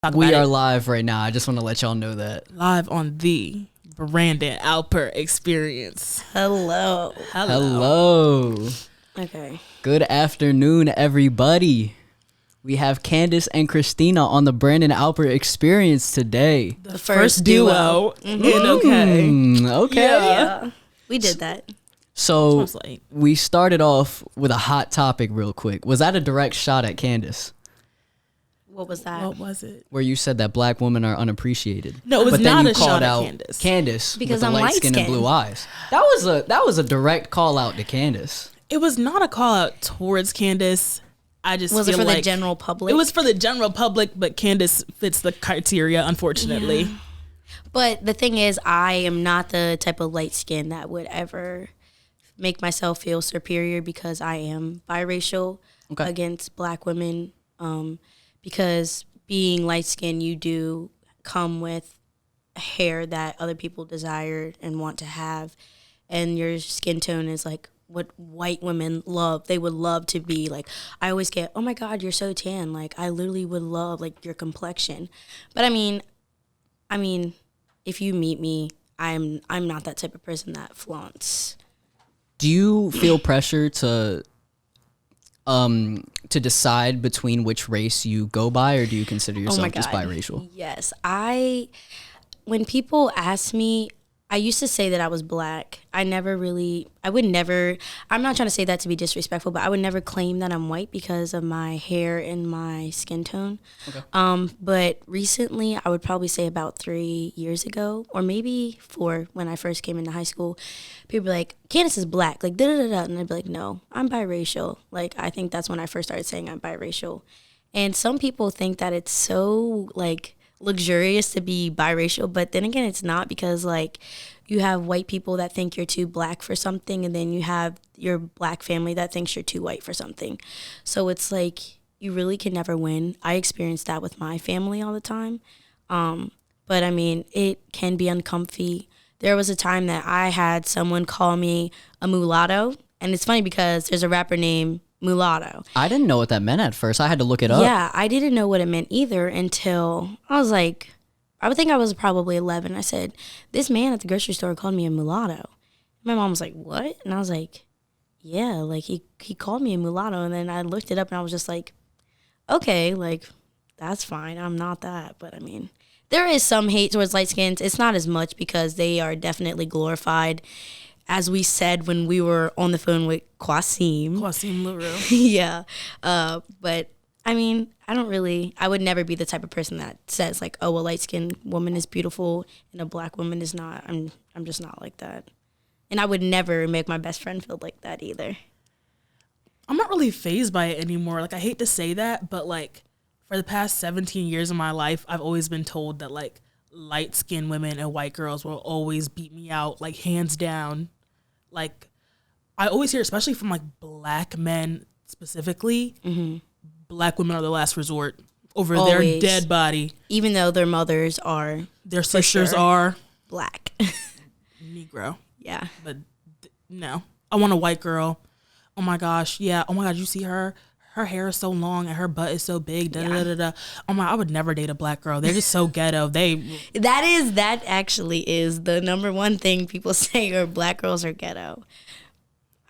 We are live right now. I just want to let y'all know that. Live on the Brandon Alper experience. Hello. Okay. Good afternoon, everybody. We have Candace and Kristina on the Brandon Alper experience today. The first duo. Okay. Yeah. We did that. So we started off with a hot topic real quick. Was that a direct shot at Candace? What was that? What was it? Where you said that black women are unappreciated. No, it was but not then you a called shot out at Candace because with the I'm light skin and light-skinned. blue eyes. That was a direct call out to Candace. It was not a call out towards Candace. I just Was it feel for like the general public? It was for the general public, but Candace fits the criteria, unfortunately. Yeah. But the thing is, I am not the type of light skin that would ever make myself feel superior because I am biracial against black women. Because being light skinned, you do come with hair that other people desire and want to have. And your skin tone is like what white women love. They would love to be like, I always get, oh my God, you're so tan. Like, I literally would love like your complexion. But I mean, if you meet me, I'm not that type of person that flaunts. Do you feel pressure to decide between which race you go by, or do you consider yourself just biracial? Yes. When people ask me, I used to say that I was black. I'm not trying to say that to be disrespectful, but I would never claim that I'm white because of my hair and my skin tone. Okay. But recently, I would probably say about 3 years ago, or maybe 4, when I first came into high school, people were like, Candace is black, like, da-da-da-da. And I'd be like, no, I'm biracial. Like, I think that's when I first started saying I'm biracial. And some people think that it's so, like, luxurious to be biracial, but then again, it's not, because like you have white people that think you're too black for something, and then you have your black family that thinks you're too white for something. So it's like you really can never win. I experienced that with my family all the time. But I mean, it can be uncomfy. There was a time that I had someone call me a mulatto, and it's funny because there's a rapper named Mulatto. I didn't know what that meant at first. I had to look it up. Yeah, I didn't know what it meant either until I was like, I would think I was probably 11. I said, this man at the grocery store called me a mulatto. My mom was like, what? And I was like, yeah, like he called me a mulatto. And then I looked it up and I was just like, okay, like that's fine. I'm not that. But I mean, there is some hate towards light skins. It's not as much because they are definitely glorified. As we said when we were on the phone with Kwasim LaRue. Yeah. But I mean, I would never be the type of person that says like, oh, a light-skinned woman is beautiful and a black woman is not. I'm just not like that. And I would never make my best friend feel like that either. I'm not really fazed by it anymore. Like, I hate to say that, but like for the past 17 years of my life, I've always been told that like light-skinned women and white girls will always beat me out, like hands down. Like, I always hear, especially from like black men specifically, black women are the last resort over their dead body. Even though their mothers are. Their sisters are. Black. Negro. Yeah. But no. I want a white girl. Oh my gosh. Yeah. Oh my God. You see her? Her hair is so long and her butt is so big. Da, da, da, da. Oh my, I would never date a black girl. They're just so ghetto. That actually is the number one thing people say, or black girls are ghetto.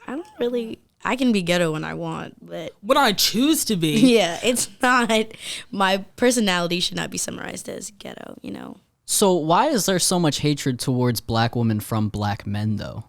I can be ghetto when I want, but when I choose to be. Yeah, it's not, my personality should not be summarized as ghetto, you know. So why is there so much hatred towards black women from black men though?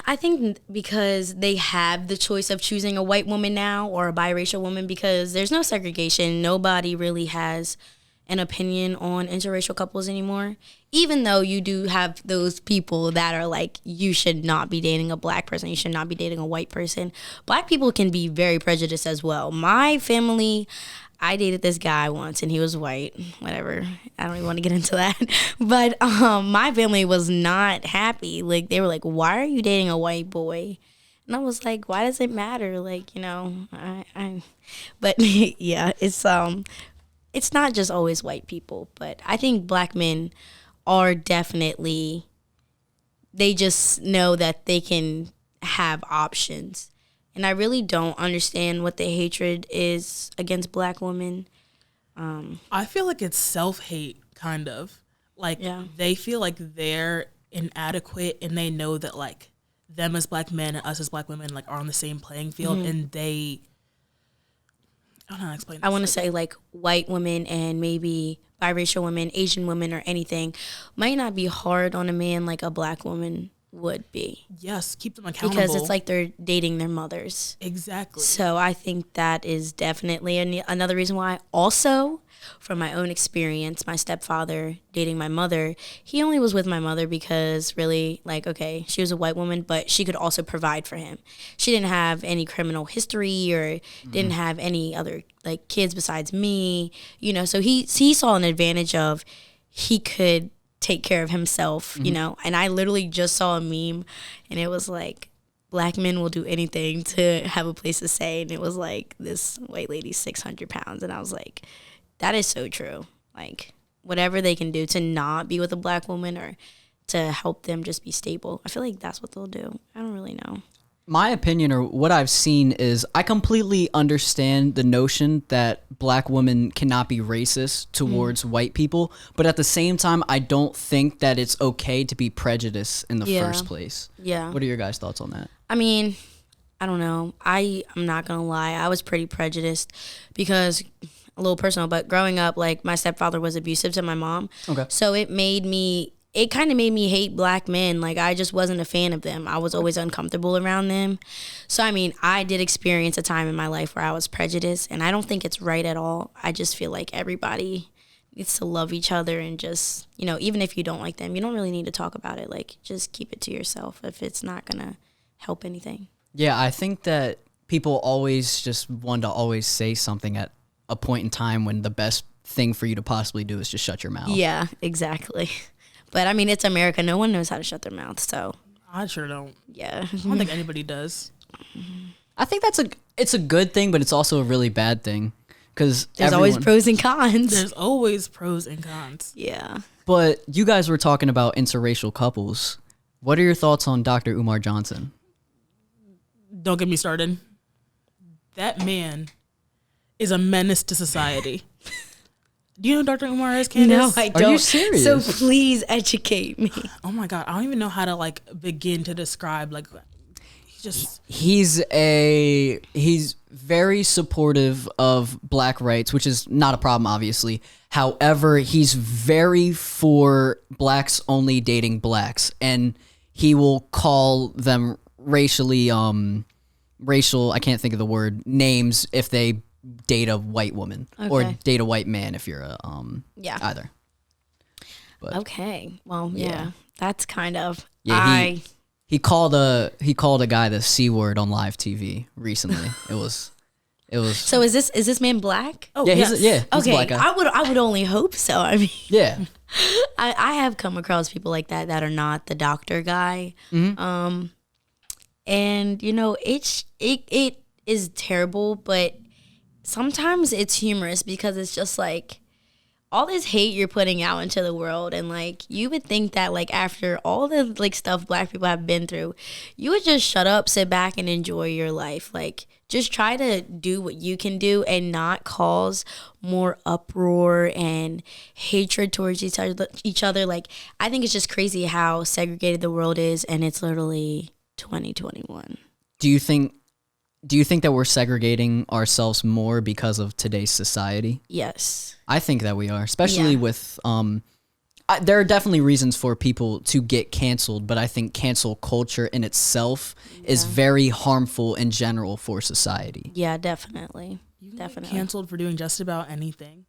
I think because they have the choice of choosing a white woman now or a biracial woman, because there's no segregation. Nobody really has an opinion on interracial couples anymore. Even though you do have those people that are like, you should not be dating a black person, you should not be dating a white person. Black people can be very prejudiced as well. My family, I dated this guy once and he was white, whatever. I don't even want to get into that. But my family was not happy. Like, they were like, why are you dating a white boy? And I was like, why does it matter? Like, you know, but yeah, it's not just always white people, but I think black men are definitely, they just know that they can have options. And I really don't understand what the hatred is against black women. I feel like it's self-hate, kind of. Like, they feel like they're inadequate, and they know that, like, them as black men and us as black women, like, are on the same playing field, and they... I don't know how to explain this. I want to say, like, white women and maybe biracial women, Asian women, or anything might not be hard on a man like a black woman would be. Yes, keep them accountable. Because it's like they're dating their mothers. Exactly. So I think that is definitely another reason why. Also, from my own experience, my stepfather dating my mother, he only was with my mother because really, like, okay, she was a white woman, but she could also provide for him. She didn't have any criminal history or didn't have any other, like, kids besides me, you know. So he saw an advantage of he could take care of himself, you know. And I literally just saw a meme, and it was like, black men will do anything to have a place to stay. And it was like this white lady's 600 pounds. And I was like, that is so true. Like, whatever they can do to not be with a black woman or to help them just be stable, I feel like that's what they'll do. I don't really know. My opinion, or what I've seen, is I completely understand the notion that black women cannot be racist towards white people, but at the same time, I don't think that it's okay to be prejudiced in the first place. Yeah. What are your guys' thoughts on that? I mean, I don't know. I'm not going to lie. I was pretty prejudiced because, a little personal, but growing up, like, my stepfather was abusive to my mom. Okay. So it kind of made me hate black men. Like, I just wasn't a fan of them. I was always uncomfortable around them. So, I mean, I did experience a time in my life where I was prejudiced, and I don't think it's right at all. I just feel like everybody needs to love each other and just, you know, even if you don't like them, you don't really need to talk about it. Like, just keep it to yourself if it's not going to help anything. Yeah, I think that people always just want to always say something at a point in time when the best thing for you to possibly do is just shut your mouth. Yeah, exactly. But I mean, it's America. No one knows how to shut their mouth, so. I sure don't. Yeah. I don't think anybody does. I think it's a good thing, but it's also a really bad thing. Because there's always pros and cons. There's always pros and cons. Yeah. But you guys were talking about interracial couples. What are your thoughts on Dr. Umar Johnson? Don't get me started. That man is a menace to society. Do you know who Dr. Umar is, Candace? No, I don't. Are you serious? So please educate me. Oh my God. I don't even know how to, like, begin to describe, like, he's very supportive of black rights, which is not a problem, obviously. However, he's very for blacks only dating blacks, and he will call them racial, I can't think of the word, names if they date a white woman or date a white man if you're either. But, okay. Well, yeah. That's kind of he called a guy the C word on live TV recently. It was So is this man black? Oh yeah, he's a okay. black guy. I would only hope so. I mean, yeah. I have come across people like that are not the doctor guy. Mm-hmm. And you know, it is terrible, but sometimes it's humorous because it's just like all this hate you're putting out into the world, and like you would think that like after all the like stuff black people have been through, you would just shut up, sit back, and enjoy your life. Like just try to do what you can do and not cause more uproar and hatred towards each other. Like I think it's just crazy how segregated the world is, and it's literally 2021. Do you think that we're segregating ourselves more because of today's society? Yes. I think that we are, especially with there are definitely reasons for people to get canceled, but I think cancel culture in itself is very harmful in general for society. Yeah, definitely. You can get canceled for doing just about anything.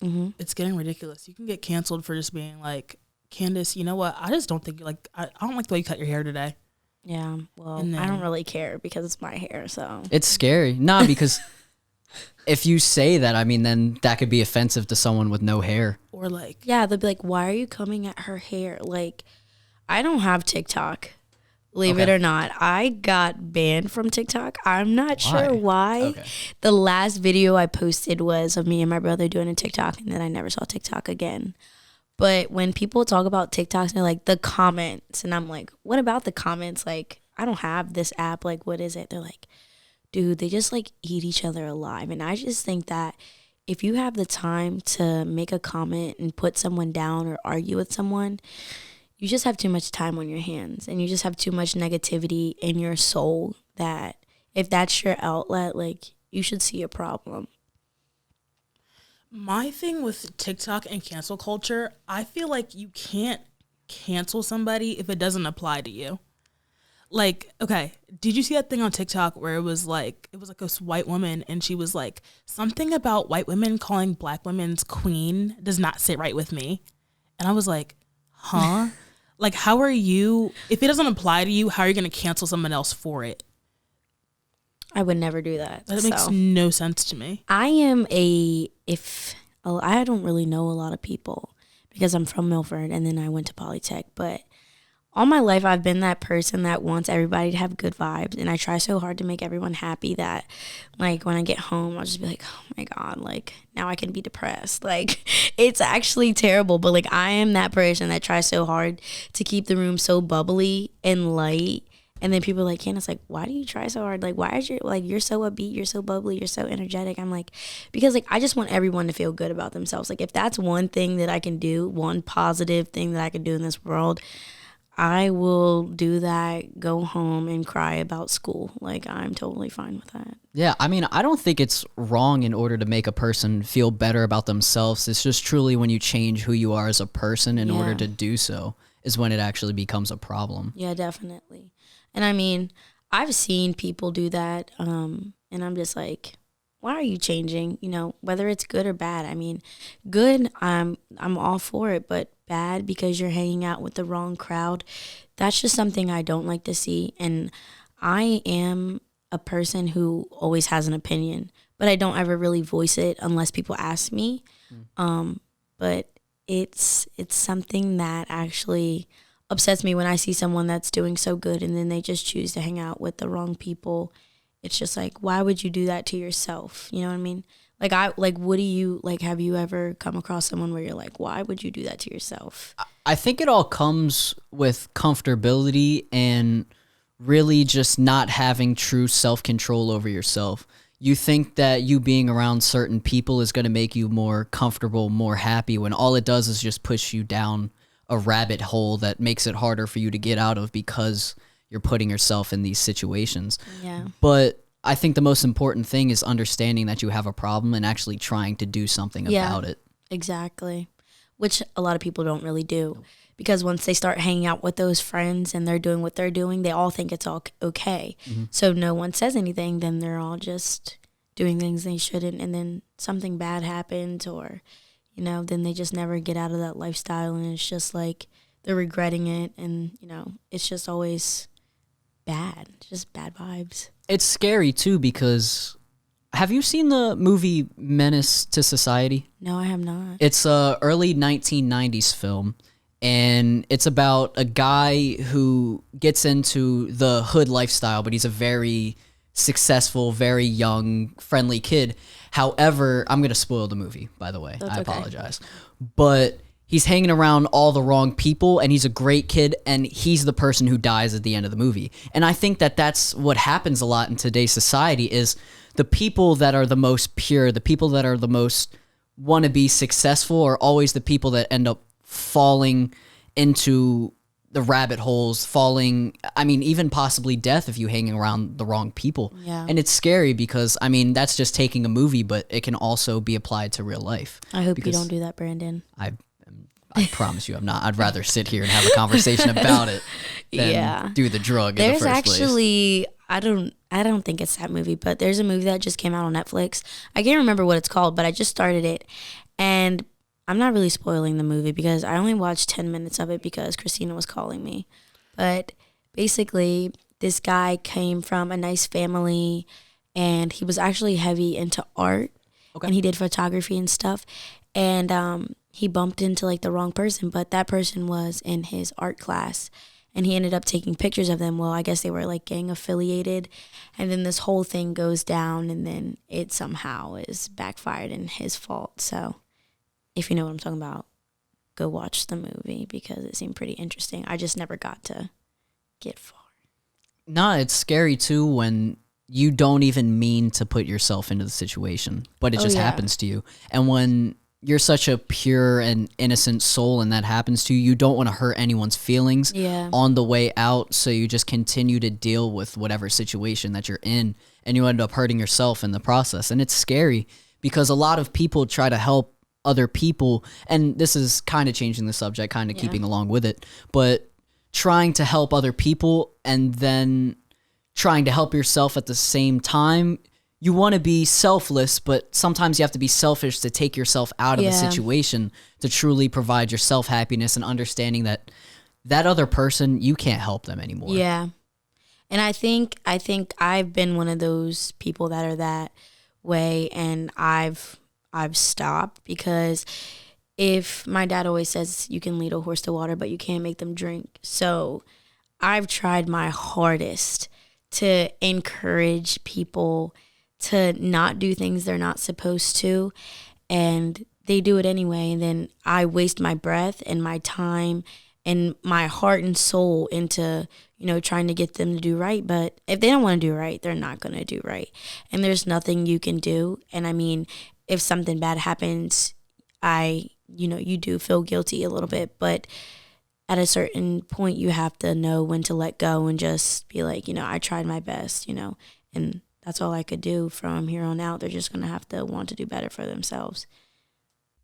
Mm-hmm. It's getting ridiculous. You can get canceled for just being like, Candace, you know what? I just don't think I don't like the way you cut your hair today. Yeah, well, I don't really care because it's my hair, so. It's scary. Nah, because if you say that, I mean, then that could be offensive to someone with no hair. Or like. Yeah, they'll be like, why are you coming at her hair? Like, I don't have TikTok, believe it or not. I got banned from TikTok. I'm not sure why. Okay. The last video I posted was of me and my brother doing a TikTok, and then I never saw TikTok again. But when people talk about TikToks, they're like, the comments. And I'm like, what about the comments? Like, I don't have this app. Like, what is it? They're like, dude, they just, like, eat each other alive. And I just think that if you have the time to make a comment and put someone down or argue with someone, you just have too much time on your hands, and you just have too much negativity in your soul that if that's your outlet, like, you should see a problem. My thing with TikTok and cancel culture, I feel like you can't cancel somebody if it doesn't apply to you. Like, okay, did you see that thing on TikTok where it was like this white woman, and she was like, something about white women calling black women's queen does not sit right with me. And I was like, huh? Like, how are you, if it doesn't apply to you, how are you going to cancel someone else for it? I would never do that. That makes no sense to me. I don't really know a lot of people because I'm from Milford and then I went to Polytech, but all my life I've been that person that wants everybody to have good vibes, and I try so hard to make everyone happy that, like, when I get home I'll just be like, oh my god, like, now I can be depressed. Like, it's actually terrible, but like, I am that person that tries so hard to keep the room so bubbly and light. And then people are like, Candace, like, why do you try so hard? Like, why is you're so upbeat, you're so bubbly, you're so energetic? I'm like, because, like, I just want everyone to feel good about themselves. Like, if that's one thing that I can do, one positive thing that I can do in this world, I will do that, go home and cry about school. Like, I'm totally fine with that. Yeah, I mean, I don't think it's wrong in order to make a person feel better about themselves. It's just truly when you change who you are as a person in order to do so is when it actually becomes a problem. Yeah, definitely. And I mean, I've seen people do that, and I'm just like, why are you changing? You know, whether it's good or bad. I mean, good, I'm all for it, but bad because you're hanging out with the wrong crowd, that's just something I don't like to see. And I am a person who always has an opinion, but I don't ever really voice it unless people ask me. But it's something that actually upsets me when I see someone that's doing so good and then they just choose to hang out with the wrong people. It's just like, why would you do that to yourself? You know what I mean? What do you, like, have you ever come across someone where you're like, why would you do that to yourself? I think it all comes with comfortability and really just not having true self-control over yourself. You think that you being around certain people is going to make you more comfortable, more happy, when all it does is just push you down a rabbit hole that makes it harder for you to get out of because you're putting yourself in these situations. Yeah. But I think the most important thing is understanding that you have a problem and actually trying to do something about it. Exactly. Which a lot of people don't really do. Because once they start hanging out with those friends and they're doing what they're doing, they all think it's all okay. So no one says anything, then they're all just doing things they shouldn't, and then something bad happens, or, you know, then they just never get out of that lifestyle, and it's just like they're regretting it, and, you know, it's just always bad, just bad vibes. It's scary too because have you seen the movie Menace to Society? No, I have not. It's a early 1990s film, and it's about a guy who gets into the hood lifestyle, but he's a very successful, very young, friendly kid. However, I'm going to spoil the movie, by the way. I apologize. But he's hanging around all the wrong people, and he's a great kid, and he's the person who dies at the end of the movie. And I think that that's what happens a lot in today's society is the people that are the most pure, the people that are the most want to be successful are always the people that end up falling into the rabbit holes, even possibly death if you hanging around the wrong people. Yeah. And it's scary because, that's just taking a movie, but it can also be applied to real life. I hope you don't do that, Brandon. I promise you I'm not. I'd rather sit here and have a conversation about it than do the drug in the first place. I don't think it's that movie, but there's a movie that just came out on Netflix. I can't remember what it's called, but I just started it. And I'm not really spoiling the movie because I only watched 10 minutes of it because Kristina was calling me. But basically, this guy came from a nice family, and he was actually heavy into art. Okay. And he did photography and stuff. And he bumped into, like, the wrong person, but that person was in his art class. And he ended up taking pictures of them. Well, I guess they were, like, gang affiliated. And then this whole thing goes down, and then it somehow is backfired and his fault. So if you know what I'm talking about, go watch the movie because it seemed pretty interesting. I just never got to get far. No, it's scary too when you don't even mean to put yourself into the situation, but it just happens to you. And when you're such a pure and innocent soul and that happens to you, you don't want to hurt anyone's feelings on the way out. So you just continue to deal with whatever situation that you're in, and you end up hurting yourself in the process. And it's scary because a lot of people try to help other people. And this is kind of changing the subject, kind of keeping along with it, but trying to help other people and then trying to help yourself at the same time. You want to be selfless, but sometimes you have to be selfish to take yourself out of the situation to truly provide yourself happiness and understanding that that other person, you can't help them anymore. Yeah. And I think I've been one of those people that are that way, and I've stopped, because if my dad always says you can lead a horse to water, but you can't make them drink. So I've tried my hardest to encourage people to not do things they're not supposed to, and they do it anyway. And then I waste my breath and my time and my heart and soul into, trying to get them to do right. But if they don't want to do right, they're not going to do right. And there's nothing you can do. And I mean, if something bad happens, you do feel guilty a little bit, but at a certain point you have to know when to let go and just be like, I tried my best, and that's all I could do from here on out. They're just going to have to want to do better for themselves.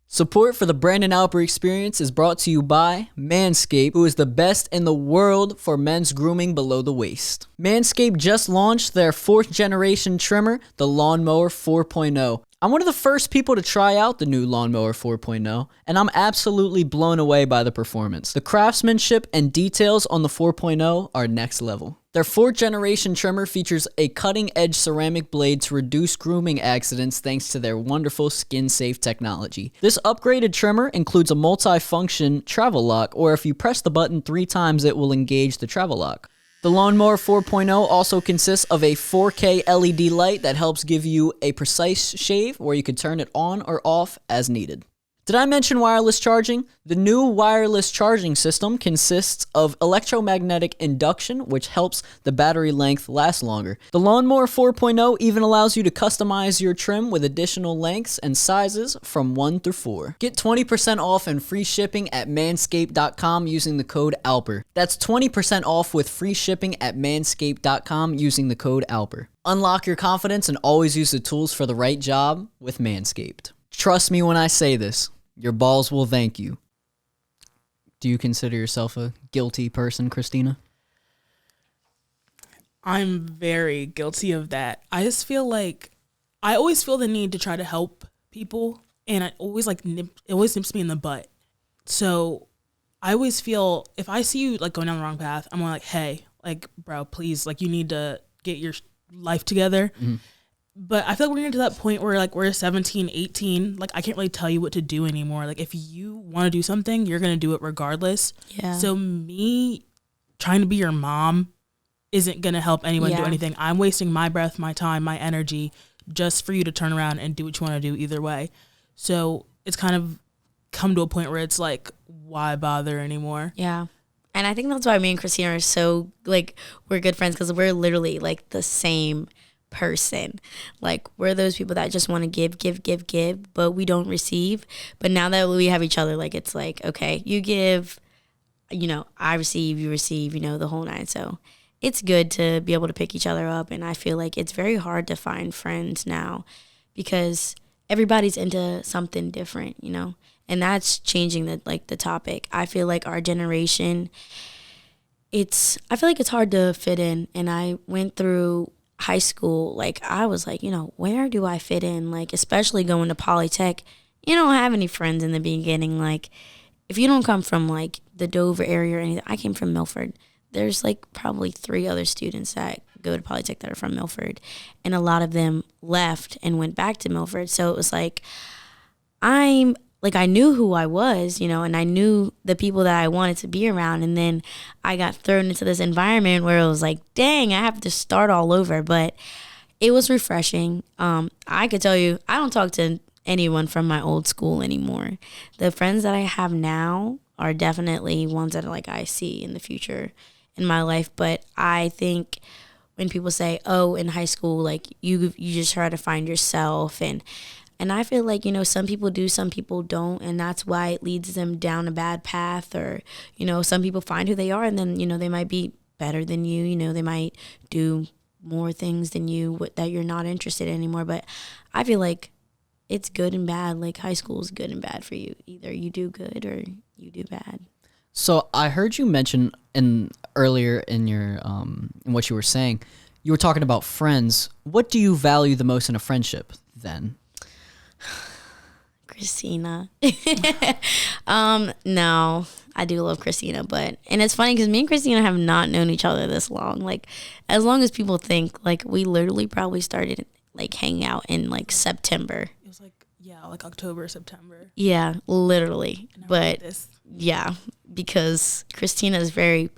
Support for the Brandon Alper experience is brought to you by Manscaped, who is the best in the world for men's grooming below the waist. Manscaped just launched their 4th generation trimmer, the Lawnmower 4.0. I'm one of the first people to try out the new Lawnmower 4.0, and I'm absolutely blown away by the performance. The craftsmanship and details on the 4.0 are next level. Their 4th generation trimmer features a cutting-edge ceramic blade to reduce grooming accidents thanks to their wonderful skin-safe technology. This upgraded trimmer includes a multi-function travel lock, or if you press the button 3 times, it will engage the travel lock. The Lawnmower 4.0 also consists of a 4K LED light that helps give you a precise shave where you can turn it on or off as needed. Did I mention wireless charging? The new wireless charging system consists of electromagnetic induction, which helps the battery length last longer. The Lawnmower 4.0 even allows you to customize your trim with additional lengths and sizes from 1 through 4. Get 20% off and free shipping at manscaped.com using the code Alper. That's 20% off with free shipping at manscaped.com using the code Alper. Unlock your confidence and always use the tools for the right job with Manscaped. Trust me when I say this, your balls will thank you. Do you consider yourself a guilty person, Kristina? I'm very guilty of that. I just feel like I always feel the need to try to help people, and it always nips me in the butt. So I always feel if I see you like going down the wrong path, I'm like, hey, like, bro, please, like, you need to get your life together. Mm-hmm. But I feel like we're getting to that point where like we're 17, 18. Like I can't really tell you what to do anymore. Like if you want to do something, you're going to do it regardless. Yeah. So me trying to be your mom isn't going to help anyone do anything. I'm wasting my breath, my time, my energy just for you to turn around and do what you want to do either way. So it's kind of come to a point where it's like, why bother anymore? Yeah. And I think that's why me and Kristina are so like, we're good friends, because we're literally like the same person. Like we're those people that just want to give, but we don't receive. But now that we have each other, like it's like, okay, you give, I receive, you receive, the whole nine. So it's good to be able to pick each other up. And I feel like it's very hard to find friends now because everybody's into something different, and that's changing the topic. I feel like our generation, I feel like it's hard to fit in. And I went through high school, like I was like, where do I fit in? Like, especially going to Polytech, you don't have any friends in the beginning. Like, if you don't come from like the Dover area or anything, I came from Milford. There's like probably 3 other students that go to Polytech that are from Milford, and a lot of them left and went back to Milford. So it was like, I knew who I was, and I knew the people that I wanted to be around. And then I got thrown into this environment where it was like, dang, I have to start all over. But it was refreshing. I could tell you, I don't talk to anyone from my old school anymore. The friends that I have now are definitely ones that I see in the future in my life. But I think when people say, oh, in high school, like you just try to find yourself, and I feel like, you know, some people do, some people don't, and that's why it leads them down a bad path. Or, you know, some people find who they are, and then, you know, they might be better than you, you know, they might do more things than you that you're not interested in anymore. But I feel like it's good and bad. Like high school is good and bad for you. Either you do good or you do bad. So I heard you mention earlier in your in what you were saying, you were talking about friends. What do you value the most in a friendship then? Kristina. No, I do love Kristina, and it's funny because me and Kristina have not known each other this long. Like, as long as people think, like, we literally probably started like hanging out in like September. It was like, yeah, like October, September. Yeah, literally. But this. Yeah, because Kristina is very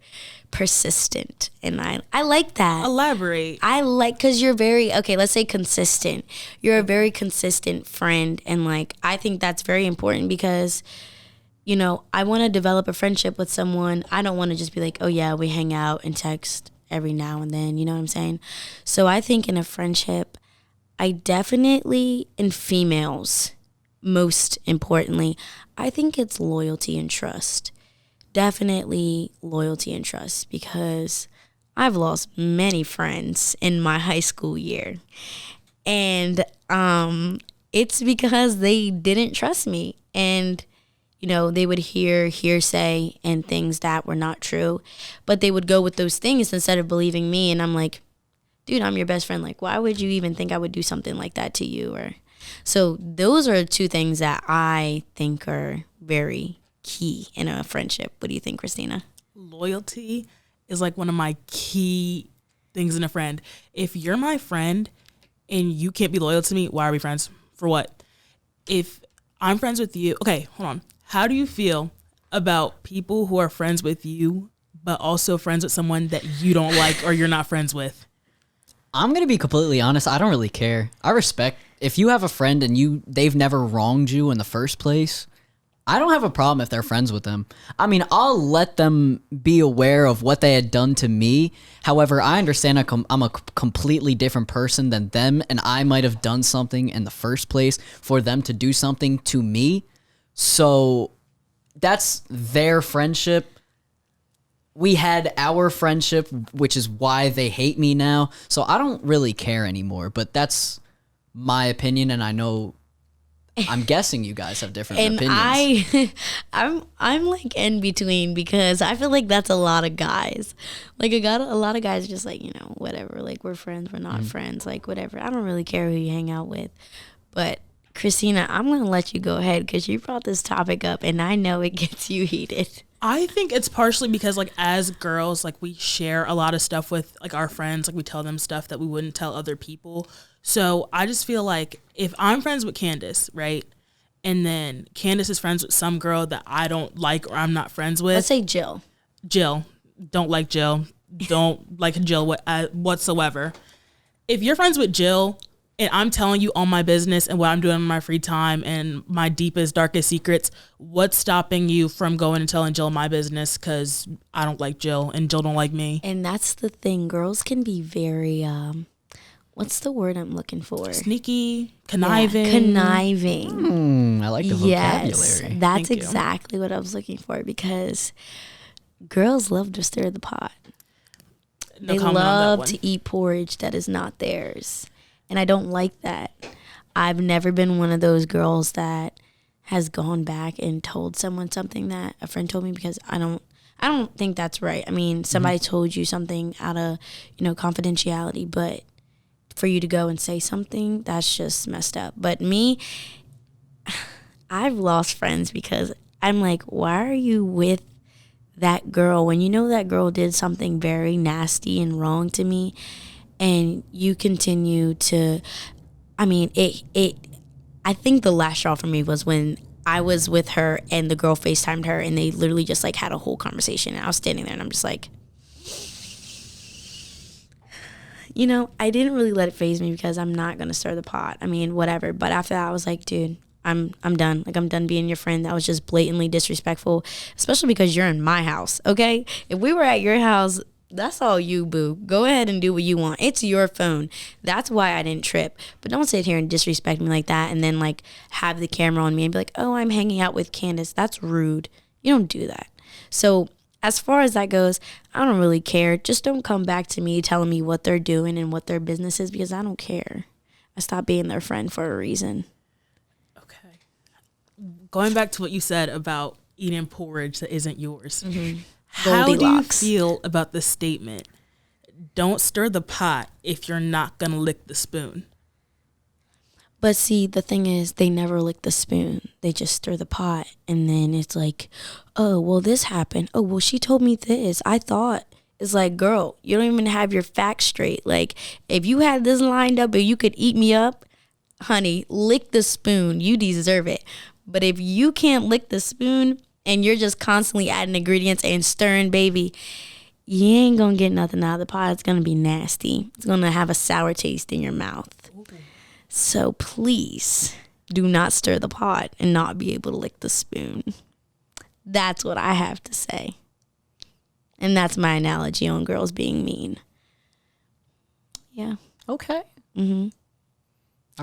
persistent, and I like that. Elaborate. I like, because you're very, okay, let's say consistent. You're a very consistent friend, and like I think that's very important because, you know, I want to develop a friendship with someone. I don't want to just be like, oh yeah, we hang out and text every now and then, you know what I'm saying? So I think in a friendship, I definitely, in females, most importantly, I think it's loyalty and trust. Definitely loyalty and trust, because I've lost many friends in my high school year. And it's because they didn't trust me. And, you know, they would hear hearsay and things that were not true, but they would go with those things instead of believing me. And I'm like, dude, I'm your best friend. Like, why would you even think I would do something like that to you? Or so those are two things that I think are very key in a friendship. What do you think, Kristina? Loyalty is like one of my key things in a friend. If you're my friend and you can't be loyal to me, why are we friends? For what? If I'm friends with you, okay, hold on. How do you feel about people who are friends with you, but also friends with someone that you don't like or you're not friends with? I'm going to be completely honest. I don't really care. I respect if you have a friend and they've never wronged you in the first place. I don't have a problem if they're friends with them. I mean, I'll let them be aware of what they had done to me. However, I understand I'm a completely different person than them, and I might have done something in the first place for them to do something to me. So that's their friendship. We had our friendship, which is why they hate me now. So I don't really care anymore, but that's my opinion, and I know, I'm guessing you guys have different opinions. I'm like in between, because I feel like that's a lot of guys. Like a lot of guys are just like, you know, whatever. Like, we're friends, we're not friends. Like, whatever. I don't really care who you hang out with. But Kristina, I'm gonna let you go ahead because you brought this topic up, and I know it gets you heated. I think it's partially because, like, as girls, like, we share a lot of stuff with, like, our friends. Like, we tell them stuff that we wouldn't tell other people. So I just feel like if I'm friends with Candace, right, and then Candace is friends with some girl that I don't like or I'm not friends with. Let's say Jill. Jill. Don't like Jill. Don't like Jill whatsoever. If you're friends with Jill and I'm telling you all my business and what I'm doing in my free time and my deepest, darkest secrets, what's stopping you from going and telling Jill my business? Because I don't like Jill and Jill don't like me. And that's the thing. Girls can be very, what's the word I'm looking for? Sneaky, conniving. Yeah, conniving. I like the vocabulary. Yes, that's exactly what I was looking for, because girls love to stir the pot. They love to eat porridge that is not theirs. And I don't like that. I've never been one of those girls that has gone back and told someone something that a friend told me, because I don't think that's right. I mean, somebody told you something out of, you know, confidentiality, but for you to go and say something, that's just messed up. But me, I've lost friends because I'm like, why are you with that girl when you know that girl did something very nasty and wrong to me? And you continue to, I mean, I think the last straw for me was when I was with her and the girl FaceTimed her and they literally just like had a whole conversation. And I was standing there and I'm just like, you know, I didn't really let it faze me because I'm not going to stir the pot. I mean, whatever. But after that, I was like, dude, I'm done. Like, I'm done being your friend. That was just blatantly disrespectful, especially because you're in my house, okay? If we were at your house, That's all you, boo. Go ahead and do what you want. It's your phone. That's why I didn't trip. But don't sit here and disrespect me like that and then like have the camera on me and be like, oh, I'm hanging out with Candace. That's rude. You don't do that. So as far as that goes, I don't really care. Just don't come back to me telling me what they're doing and what their business is because I don't care. I stopped being their friend for a reason. Okay. Going back to what you said about eating porridge that isn't yours. Mm-hmm. How do you Goldilocks. feel about the statement, don't stir the pot if you're not going to lick the spoon? But see, the thing is, they never lick the spoon. They just stir the pot. And then it's like, oh, well, this happened. Oh, well, she told me this. I thought. It's like, girl, you don't even have your facts straight. Like, if you had this lined up and you could eat me up, honey, lick the spoon. You deserve it. But if you can't lick the spoon and you're just constantly adding ingredients and stirring, baby, you ain't going to get nothing out of the pot. It's going to be nasty. It's going to have a sour taste in your mouth. So please do not stir the pot and not be able to lick the spoon. That's what I have to say. And that's my analogy on girls being mean. Yeah. Okay. Mm-hmm.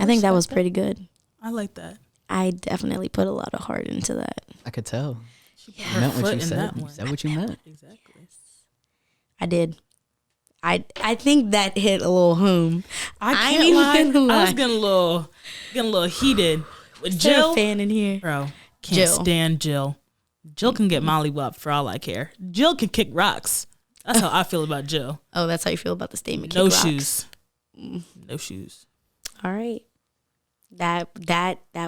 I think that was pretty good. I like that. I definitely put a lot of heart into that. I could tell. You meant what you said. You said what you meant. Exactly. I did. I think that hit a little home. I ain't can't lie. even gonna I was lie. getting a little heated with Is there a Jill. fan in here? Bro, can't Jill. stand Jill. Jill can get mollywopped for all I care. Jill can kick rocks. That's how I feel about Jill. Oh, that's how you feel about the statement. No Kick rocks. shoes. No shoes. All right. That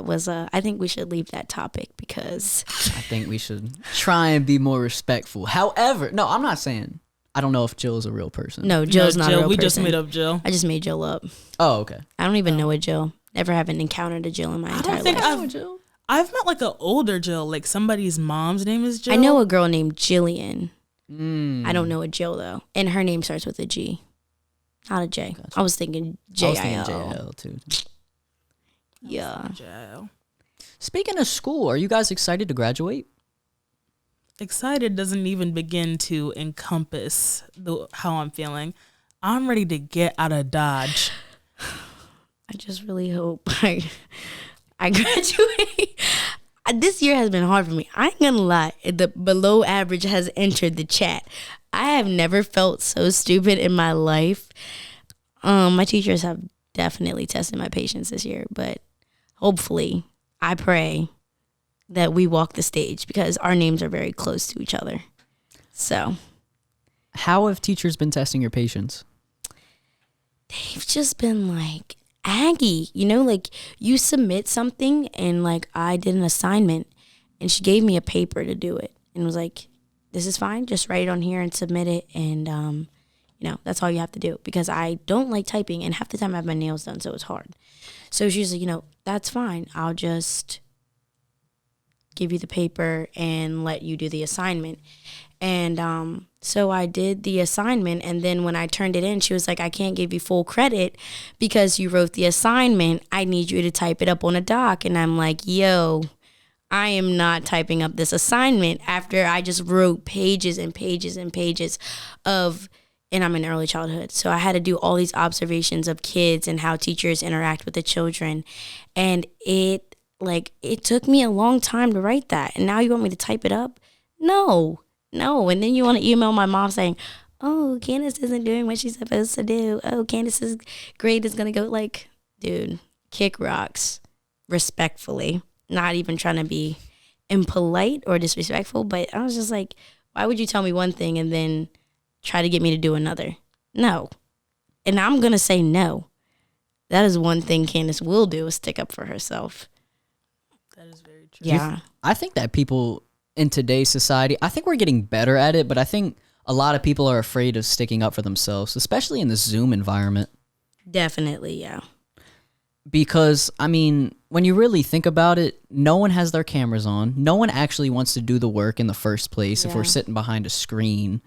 was I think we should leave that topic because I think we should try and be more respectful. However, no, I'm not saying. I don't know if Jill is a real person. no, Jill's not Jill, a real we person. just made up Jill. I just made Jill up. Oh, okay. I don't even know a Jill. Never haven't encountered a Jill in my entire think life. I've- I've met like an older Jill, like somebody's mom's name is Jill. I know a girl named Jillian. Mm. I don't know a Jill though, and her name starts with a G, not a J. Gotcha. I was thinking I was thinking JIL. JL too. Yeah. Jill. Speaking of school, are you guys excited to graduate? Excited doesn't even begin to encompass how I'm feeling. I'm ready to get out of Dodge. I just really hope I graduate. This year has been hard for me. I ain't gonna lie. The below average has entered the chat. I have never felt so stupid in my life. My teachers have definitely tested my patience this year, but hopefully, I pray that we walk the stage because our names are very close to each other. So How have teachers been testing your patience? they've just been like, Aggie, like you submit something and like I did an assignment and she gave me a paper to do it and was like, this is fine. Just write it on here and submit it. And, that's all you have to do because I don't like typing and half the time I have my nails done. So it's hard. So she's like, that's fine. I'll just give you the paper and let you do the assignment. And so I did the assignment, and then when I turned it in, she was like, I can't give you full credit because you wrote the assignment. I need you to type it up on a doc. And I'm like, yo, I am not typing up this assignment after I just wrote pages and pages and pages of, and I'm in early childhood. So I had to do all these observations of kids and how teachers interact with the children. And it took me a long time to write that. And now you want me to type it up? No. And then you want to email my mom saying, oh, Candace isn't doing what she's supposed to do. Oh, Candace's grade is going to go like, dude, kick rocks respectfully. Not even trying to be impolite or disrespectful, but I was just like, why would you tell me one thing and then try to get me to do another? No. And I'm going to say no. That is one thing Candace will do is stick up for herself. That is very true. Yeah. I think that people in today's society, I think we're getting better at it, but I think a lot of people are afraid of sticking up for themselves, especially in the Zoom environment. Definitely, yeah. Because, when you really think about it, no one has their cameras on. No one actually wants to do the work in the first place if we're Yeah. sitting behind a screen.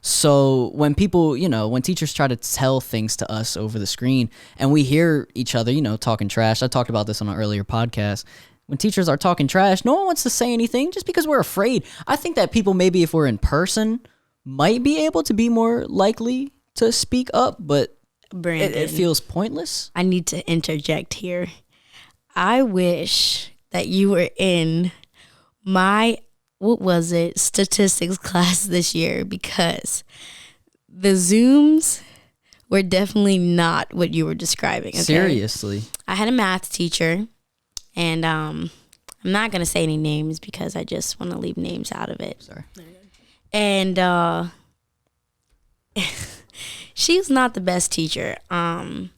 So when people, when teachers try to tell things to us over the screen and we hear each other, talking trash. I talked about this on an earlier podcast. When teachers are talking trash, no one wants to say anything just because we're afraid. I think that people, maybe if we're in person, might be able to be more likely to speak up, but Brandon, it feels pointless. I need to interject here. I wish that you were in my, what was it, statistics class this year, because the Zooms were definitely not what you were describing. Okay? Seriously. I had a math teacher, and I'm not going to say any names because I just want to leave names out of it. Sorry. And she's not the best teacher. And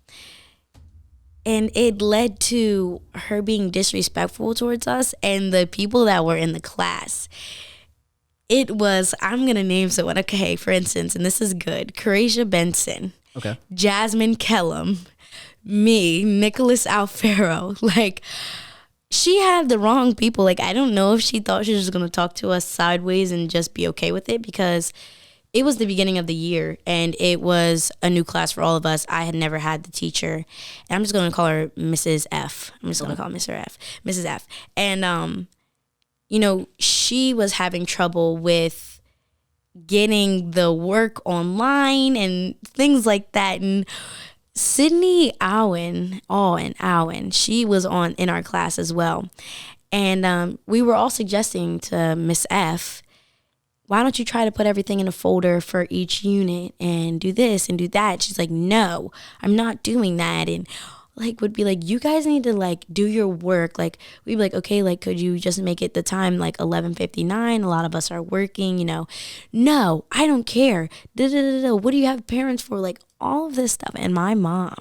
it led to her being disrespectful towards us and the people that were in the class. It was, I'm going to name someone. Okay, for instance, and this is good. Corasia Benson. Okay. Jasmine Kellum. Me, Nicholas Alfaro. Like, she had the wrong people. Like, I don't know if she thought she was just going to talk to us sideways and just be okay with it, because it was the beginning of the year and it was a new class for all of us. I had never had the teacher. And I'm just going to call her Mrs. F. I'm just going to call Mr. F. Mrs. F. And, you know, she was having trouble with getting the work online and things like that. And Sydney Owen, she was in our class as well. And we were all suggesting to Miss F, why don't you try to put everything in a folder for each unit and do this and do that? She's like, no, I'm not doing that. And like, would be like, you guys need to like do your work. Like, we'd be like, okay, like, could you just make it the time like 11:59? A lot of us are working, you know. No, I don't care. What do you have parents for? Like, all of this stuff. And my mom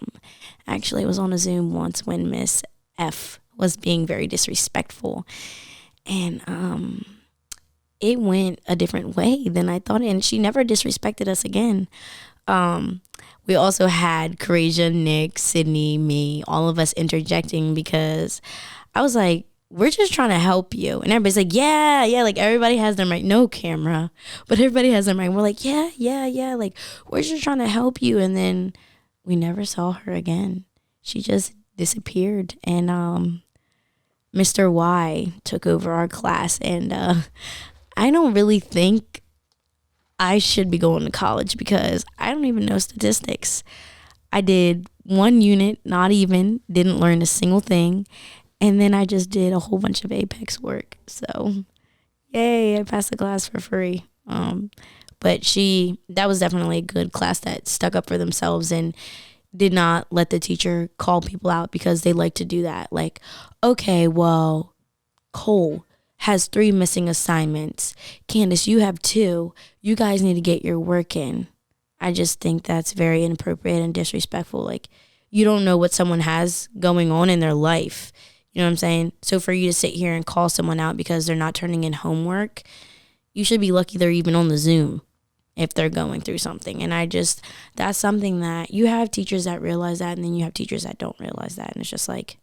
actually was on a Zoom once when Miss F was being very disrespectful. And it went a different way than I thought. And she never disrespected us again. We also had Corasia, Nick, Sydney, me, all of us interjecting, because I was like, we're just trying to help you. And everybody's like, yeah, like everybody has their mic. No camera, but everybody has their mic. We're like, yeah. Like, we're just trying to help you. And then we never saw her again. She just disappeared. And Mr. Y took over our class. And I don't really think I should be going to college because I don't even know statistics. I did one unit, not even, didn't learn a single thing. And then I just did a whole bunch of Apex work. So, yay, I passed the class for free. But that was definitely a good class that stuck up for themselves and did not let the teacher call people out, because they like to do that. Like, okay, well, Cole has 3 missing assignments. Candace, you have 2. You guys need to get your work in. I just think that's very inappropriate and disrespectful. Like, you don't know what someone has going on in their life. You know what I'm saying? So for you to sit here and call someone out because they're not turning in homework, you should be lucky they're even on the Zoom if they're going through something. And that's something that you have teachers that realize that, and then you have teachers that don't realize that. And it's just like,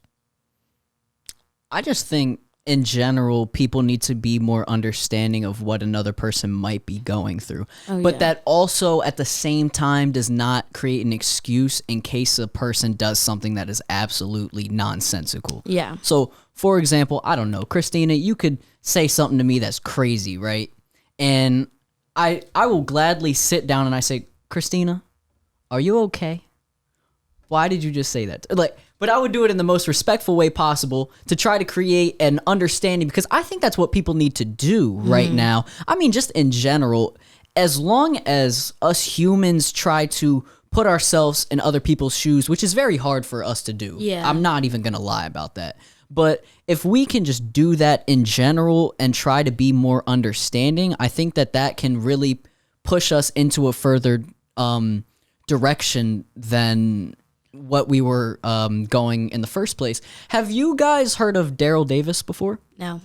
I just think in general, people need to be more understanding of what another person might be going through. But that also at the same time does not create an excuse in case a person does something that is absolutely nonsensical. Yeah. So, for example, I don't know, Kristina, you could say something to me that's crazy, right? And I will gladly sit down and I say, Kristina, are you okay? Why did you just say that? But I would do it in the most respectful way possible to try to create an understanding, because I think that's what people need to do right now. I mean, just in general, as long as us humans try to put ourselves in other people's shoes, which is very hard for us to do. Yeah. I'm not even going to lie about that. But if we can just do that in general and try to be more understanding, I think that can really push us into a further direction than what we were going in the first place. Have you guys heard of Daryl Davis before? no.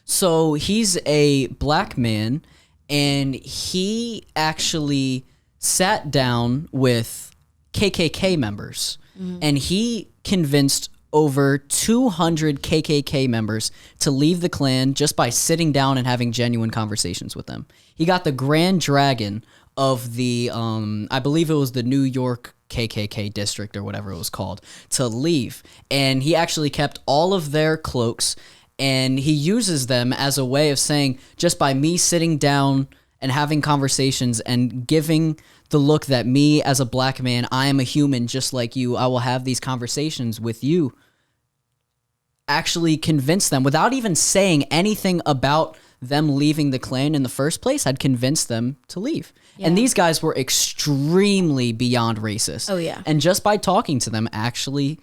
So he's a black man, and he actually sat down with KKK members, and he convinced over 200 KKK members to leave the Klan just by sitting down and having genuine conversations with them. He got the Grand Dragon of the, I believe it was the New York KKK district or whatever it was called, to leave. And he actually kept all of their cloaks, and he uses them as a way of saying, just by me sitting down and having conversations and giving the look that me as a black man, I am a human just like you. I will have these conversations with you. Actually convince them without even saying anything about them leaving the Klan in the first place. I'd convince them to leave. Yeah. And these guys were extremely beyond racist. Oh, yeah. And just by talking to them, actually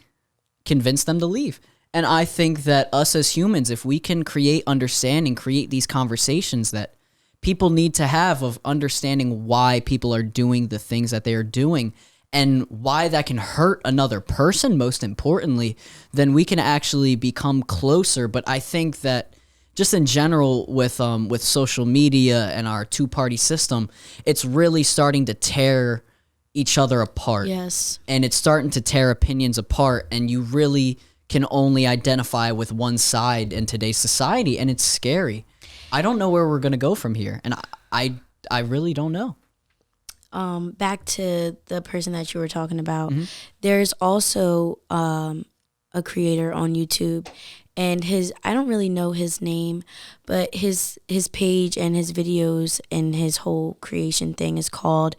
convince them to leave. And I think that us as humans, if we can create understanding, create these conversations that people need to have of understanding why people are doing the things that they are doing and why that can hurt another person, most importantly, then we can actually become closer. But I think that just in general with social media and our two-party system, it's really starting to tear each other apart. Yes. And it's starting to tear opinions apart, and you really can only identify with one side in today's society, and it's scary. I don't know where we're going to go from here, and I really don't know. Back to the person that you were talking about, there's also a creator on YouTube, and I don't really know his name, but his page and his videos and his whole creation thing is called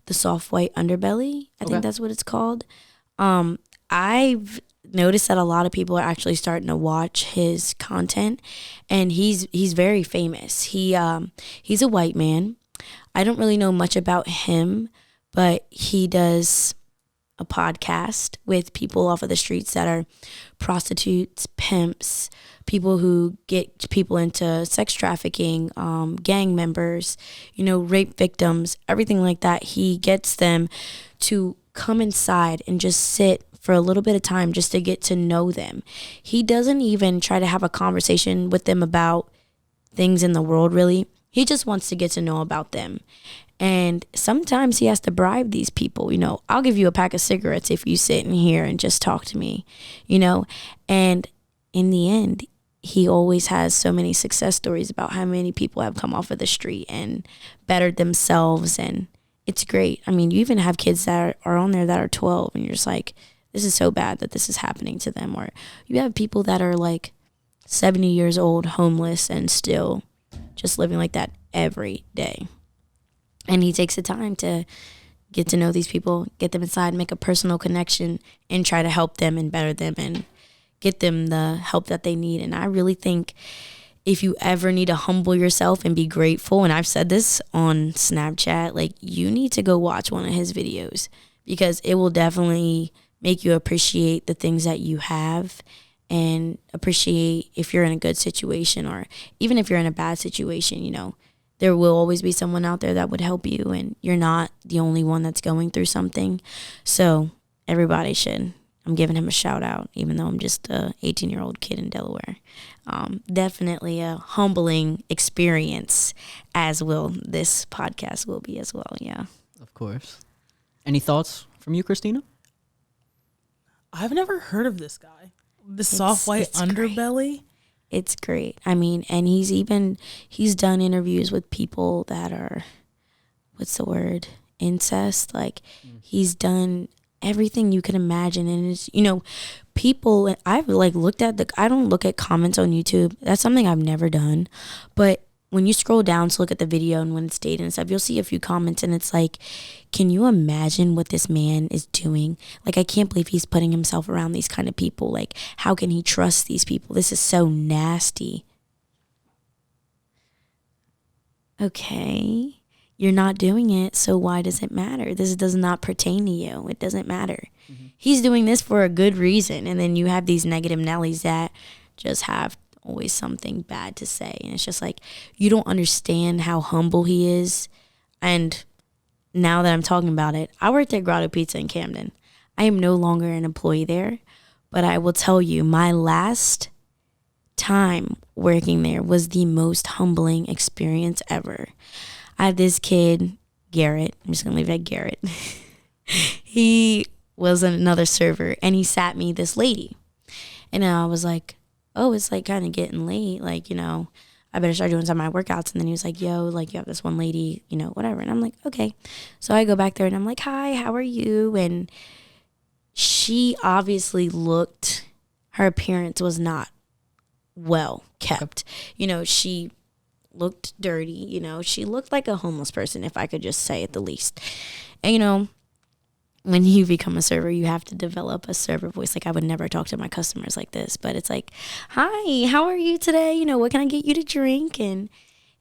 The Soft White Underbelly. I think that's what it's called. I've noticed that a lot of people are actually starting to watch his content, and he's very famous. He's a white man. I don't really know much about him, but he does a podcast with people off of the streets that are prostitutes, pimps, people who get people into sex trafficking, gang members, rape victims, everything like that. He gets them to come inside and just sit for a little bit of time just to get to know them. He doesn't even try to have a conversation with them about things in the world, really. He just wants to get to know about them. And sometimes he has to bribe these people. I'll give you a pack of cigarettes if you sit in here and just talk to me, And in the end, he always has so many success stories about how many people have come off of the street and bettered themselves. And it's great. I mean, you even have kids that are on there that are 12, and you're just like, this is so bad that this is happening to them. Or you have people that are like 70 years old, homeless, and still just living like that every day. And he takes the time to get to know these people, get them inside, make a personal connection, and try to help them and better them and get them the help that they need. And I really think if you ever need to humble yourself and be grateful, and I've said this on Snapchat, like, you need to go watch one of his videos, because it will definitely make you appreciate the things that you have and appreciate if you're in a good situation, or even if you're in a bad situation, there will always be someone out there that would help you, and you're not the only one that's going through something. So everybody should. I'm giving him a shout out, even though I'm just a 18-year-old kid in Delaware. Definitely a humbling experience, as will this podcast will be as well. Yeah. Of course. Any thoughts from you, Kristina? I've never heard of this guy. The Soft White Underbelly. Great. It's great. I mean, and he's done interviews with people that are, what's the word? Incest. Like, he's done everything you can imagine. And it's, people, and I've looked at I don't look at comments on YouTube. That's something I've never done. But when you scroll down to look at the video and when it's dated and stuff, you'll see a few comments, and it's like, can you imagine what this man is doing? Like, I can't believe he's putting himself around these kind of people. Like, how can he trust these people? This is so nasty. Okay, you're not doing it, so why does it matter? This does not pertain to you. It doesn't matter. Mm-hmm. He's doing this for a good reason, and then you have these negative Nellies that just have always something bad to say, and it's just like, you don't understand how humble he is. And now that I'm talking about it, I worked at Grotto Pizza in Camden. I am no longer an employee there, but I will tell you, my last time working there was the most humbling experience ever. I had this kid, Garrett. I'm just gonna leave it at Garrett. He was another server, and he sat me this lady, and I was like, oh, it's like kind of getting late, like, I better start doing some of my workouts. And then he was like, yo, like, you have this one lady, whatever. And I'm like, okay. So I go back there and I'm like, hi, how are you? And she obviously her appearance was not well kept. She looked dirty. You know, she looked like a homeless person, if I could just say it the least. And, you know, when you become a server, you have to develop a server voice. Like, I would never talk to my customers like this, but it's like, hi, how are you today? You know, what can I get you to drink? And,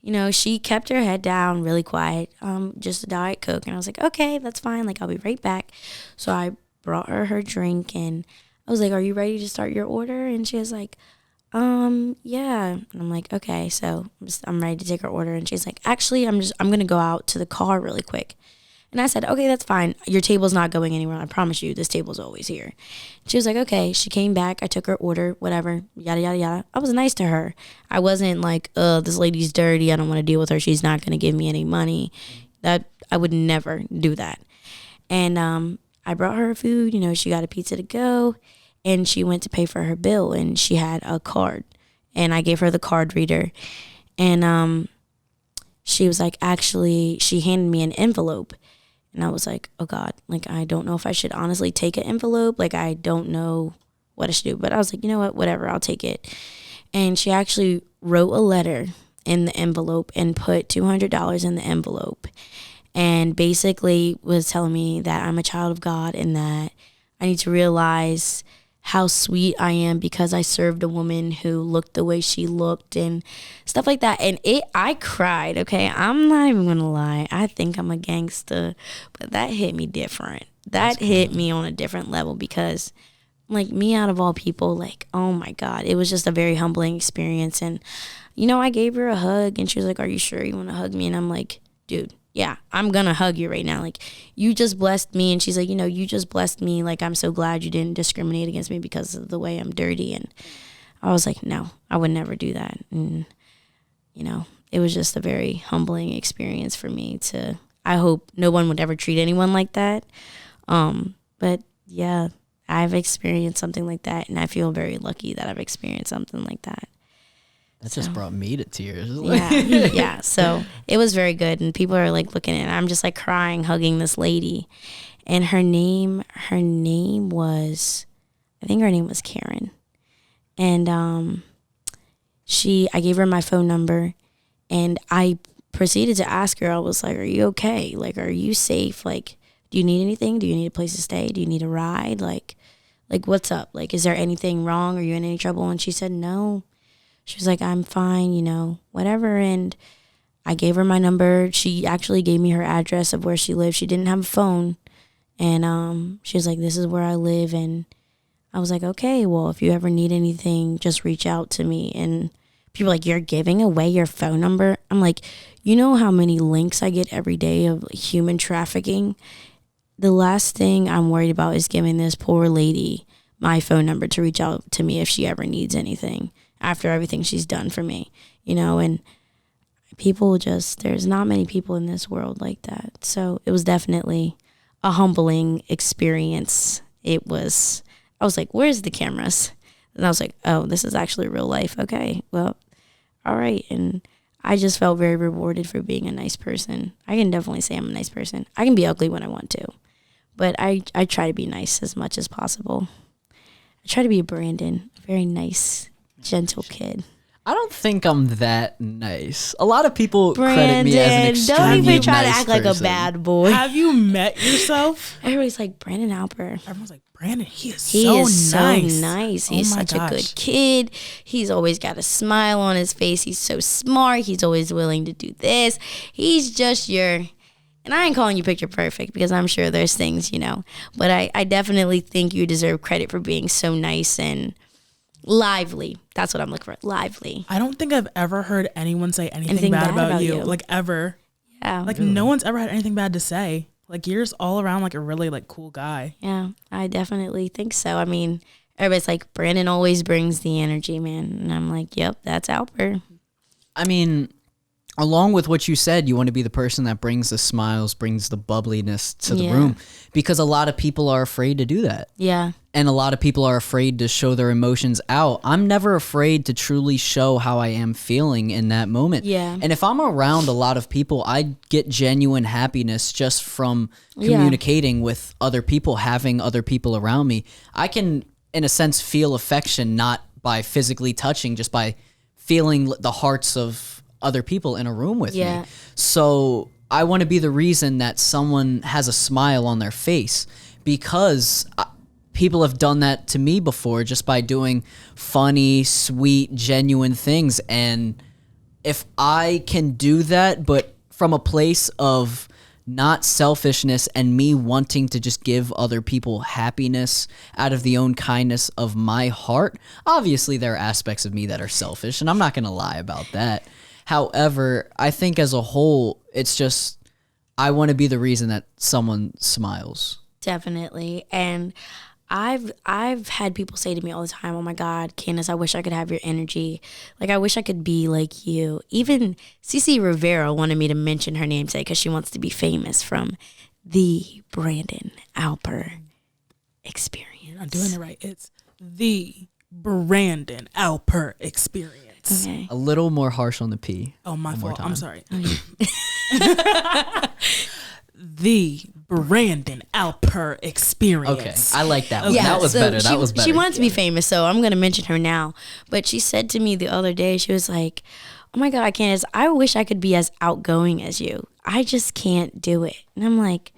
you know, she kept her head down, really quiet, just a Diet Coke. And I was like, okay, that's fine. Like, I'll be right back. So I brought her drink, and I was like, are you ready to start your order? And she was like, yeah. And I'm like, okay. So I'm ready to take her order. And she's like, actually, I'm going to go out to the car really quick. And I said, okay, that's fine. Your table's not going anywhere. I promise you, this table's always here. She was like, okay. She came back. I took her order, whatever, yada, yada, yada. I was nice to her. I wasn't like, this lady's dirty. I don't want to deal with her. She's not going to give me any money. That I would never do that. And I brought her food. You know, she got a pizza to go. And she went to pay for her bill. And she had a card. And I gave her the card reader. And she was like, actually, she handed me an envelope. And I was like, oh, God, like, I don't know if I should honestly take an envelope. Like, I don't know what I should do. But I was like, you know what, whatever, I'll take it. And she actually wrote a letter in the envelope and put $200 in the envelope. And basically was telling me that I'm a child of God and that I need to realize how sweet I am because I served a woman who looked the way she looked and stuff like that. And I cried, okay? I'm not even gonna lie. I think I'm a gangster, but that hit me different. That hit me on a different level because, like, me out of all people, like, oh my God, it was just a very humbling experience. And, you know, I gave her a hug and she was like, are you sure you want to hug me? And I'm like, dude, yeah, I'm going to hug you right now. Like, you just blessed me. And she's like, you know, you just blessed me. Like, I'm so glad you didn't discriminate against me because of the way I'm dirty. And I was like, no, I would never do that. And, you know, it was just a very humbling experience for me I hope no one would ever treat anyone like that. But yeah, I've experienced something like that. And I feel very lucky that I've experienced something like that. That just brought me to tears. Yeah, yeah. So it was very good, and people are like looking at it. I'm just like crying, hugging this lady, and her name was, I think her name was Karen, and I gave her my phone number, and I proceeded to ask her. I was like, "Are you okay? Like, are you safe? Like, do you need anything? Do you need a place to stay? Do you need a ride? Like what's up? Like, is there anything wrong? Are you in any trouble?" And she said, "No." She was like, I'm fine, you know, whatever. And I gave her my number. She actually gave me her address of where she lived. She didn't have a phone. And she was like, this is where I live. And I was like, okay, well, if you ever need anything, just reach out to me. And people are like, you're giving away your phone number? I'm like, you know how many links I get every day of human trafficking? The last thing I'm worried about is giving this poor lady my phone number to reach out to me if she ever needs anything after everything she's done for me, you know. And there's not many people in this world like that. So it was definitely a humbling experience. I was like, where's the cameras? And I was like, oh, this is actually real life. Okay, well, all right. And I just felt very rewarded for being a nice person. I can definitely say I'm a nice person. I can be ugly when I want to, but I try to be nice as much as possible. I try to be a Brandon, a very nice, gentle kid. I don't think I'm that nice. A lot of people credit me as an extremely don't even try nice to act like a person. bad boy. Have you met yourself? Everybody's like, Brandon Alper. Everyone's like, Brandon, he is so nice. He's such a good kid. He's always got a smile on his face. He's so smart. He's always willing to do this. He's just and I ain't calling you picture perfect because I'm sure there's things, you know, but I definitely think you deserve credit for being so nice and lively. That's what I'm looking for. Lively. I don't think I've ever heard anyone say anything bad about you. Like, ever. Yeah. Like, no one's ever had anything bad to say. Like, you're just all around like a really like cool guy. Yeah, I definitely think so. I mean, everybody's like, Brandon always brings the energy, man. And I'm like, yep, that's Alper. I mean, along with what you said, you want to be the person that brings the smiles, brings the bubbliness to the room, because a lot of people are afraid to do that. Yeah. And a lot of people are afraid to show their emotions out. I'm never afraid to truly show how I am feeling in that moment. Yeah. And if I'm around a lot of people, I get genuine happiness just from communicating with other people, having other people around me. I can, in a sense, feel affection not by physically touching, just by feeling the hearts of other people in a room with Yeah. me. So I want to be the reason that someone has a smile on their face, because people have done that to me before just by doing funny, sweet, genuine things. And if I can do that, but from a place of not selfishness and me wanting to just give other people happiness out of the own kindness of my heart, obviously there are aspects of me that are selfish, and I'm not going to lie about that. However, I think as a whole, it's just I want to be the reason that someone smiles. Definitely. And I've had people say to me all the time, "Oh my God, Candace, I wish I could have your energy. Like, I wish I could be like you." Even Cece Rivera wanted me to mention her name today because she wants to be famous from the Brandon Alper experience. You're not doing it right. It's the Brandon Alper experience. Okay. A little more harsh on the P. Oh, my One more fault. I'm time. sorry. The Brandon Alper experience. Okay, I like that one. Yeah, That was so better. She, That was better. She wanted to be famous, so I'm going to mention her now. But she said to me the other day, she was like, "Oh my God, Candace, I wish I could be as outgoing as you. I just can't do it." And I'm like,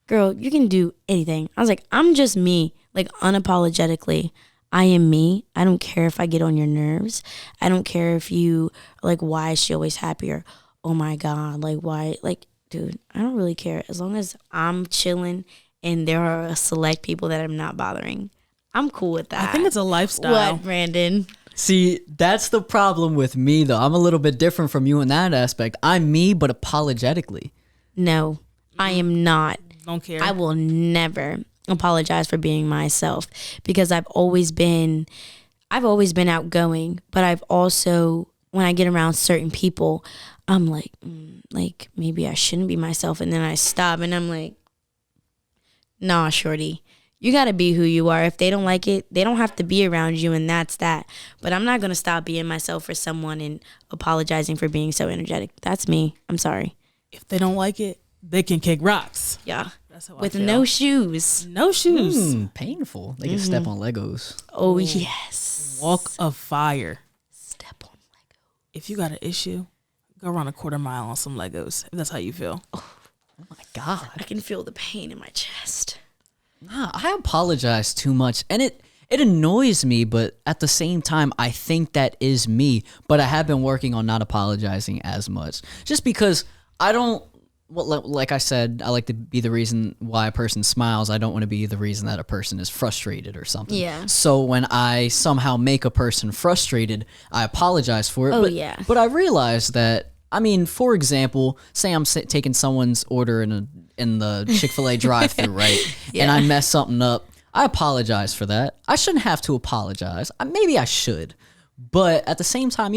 "Girl, you can do anything." I was like, "I'm just me, like unapologetically. I am me. I don't care if I get on your nerves. I don't care if you are like, why is she always happy? Or, oh my God, like why? Like, dude, I don't really care. As long as I'm chilling and there are select people that I'm not bothering, I'm cool with that." I think it's a lifestyle. What, Brandon? See, that's the problem with me, though. I'm a little bit different from you in that aspect. I'm me, but apologetically. No, I am not. Don't care. I will never apologize for being myself, because I've always been outgoing, but I've also, when I get around certain people, I'm like, like maybe I shouldn't be myself, and then I stop and I'm like, "Nah, shorty, you got to be who you are. If they don't like it, they don't have to be around you, and that's that. But I'm not going to stop being myself for someone and apologizing for being so energetic. That's me. I'm sorry." If they don't like it, they can kick rocks. Yeah. That's how With I feel. no shoes. No shoes. Painful. They can step on Legos. Oh, yes. Walk of fire. Step on Lego. If you got an issue, go run a quarter mile on some Legos. If that's how you feel. Oh my God. I can feel the pain in my chest. Nah, I apologize too much, and it annoys me, but at the same time, I think that is me. But I have been working on not apologizing as much, just because I don't. Well, like I said, I like to be the reason why a person smiles. I don't want to be the reason that a person is frustrated or something. Yeah. So when I somehow make a person frustrated, I apologize for it. Oh, but, yeah. But I realize that, I mean, for example, say I'm taking someone's order in the Chick-fil-A drive-thru, right? Yeah. And I mess something up. I apologize for that. I shouldn't have to apologize. Maybe I should. But at the same time,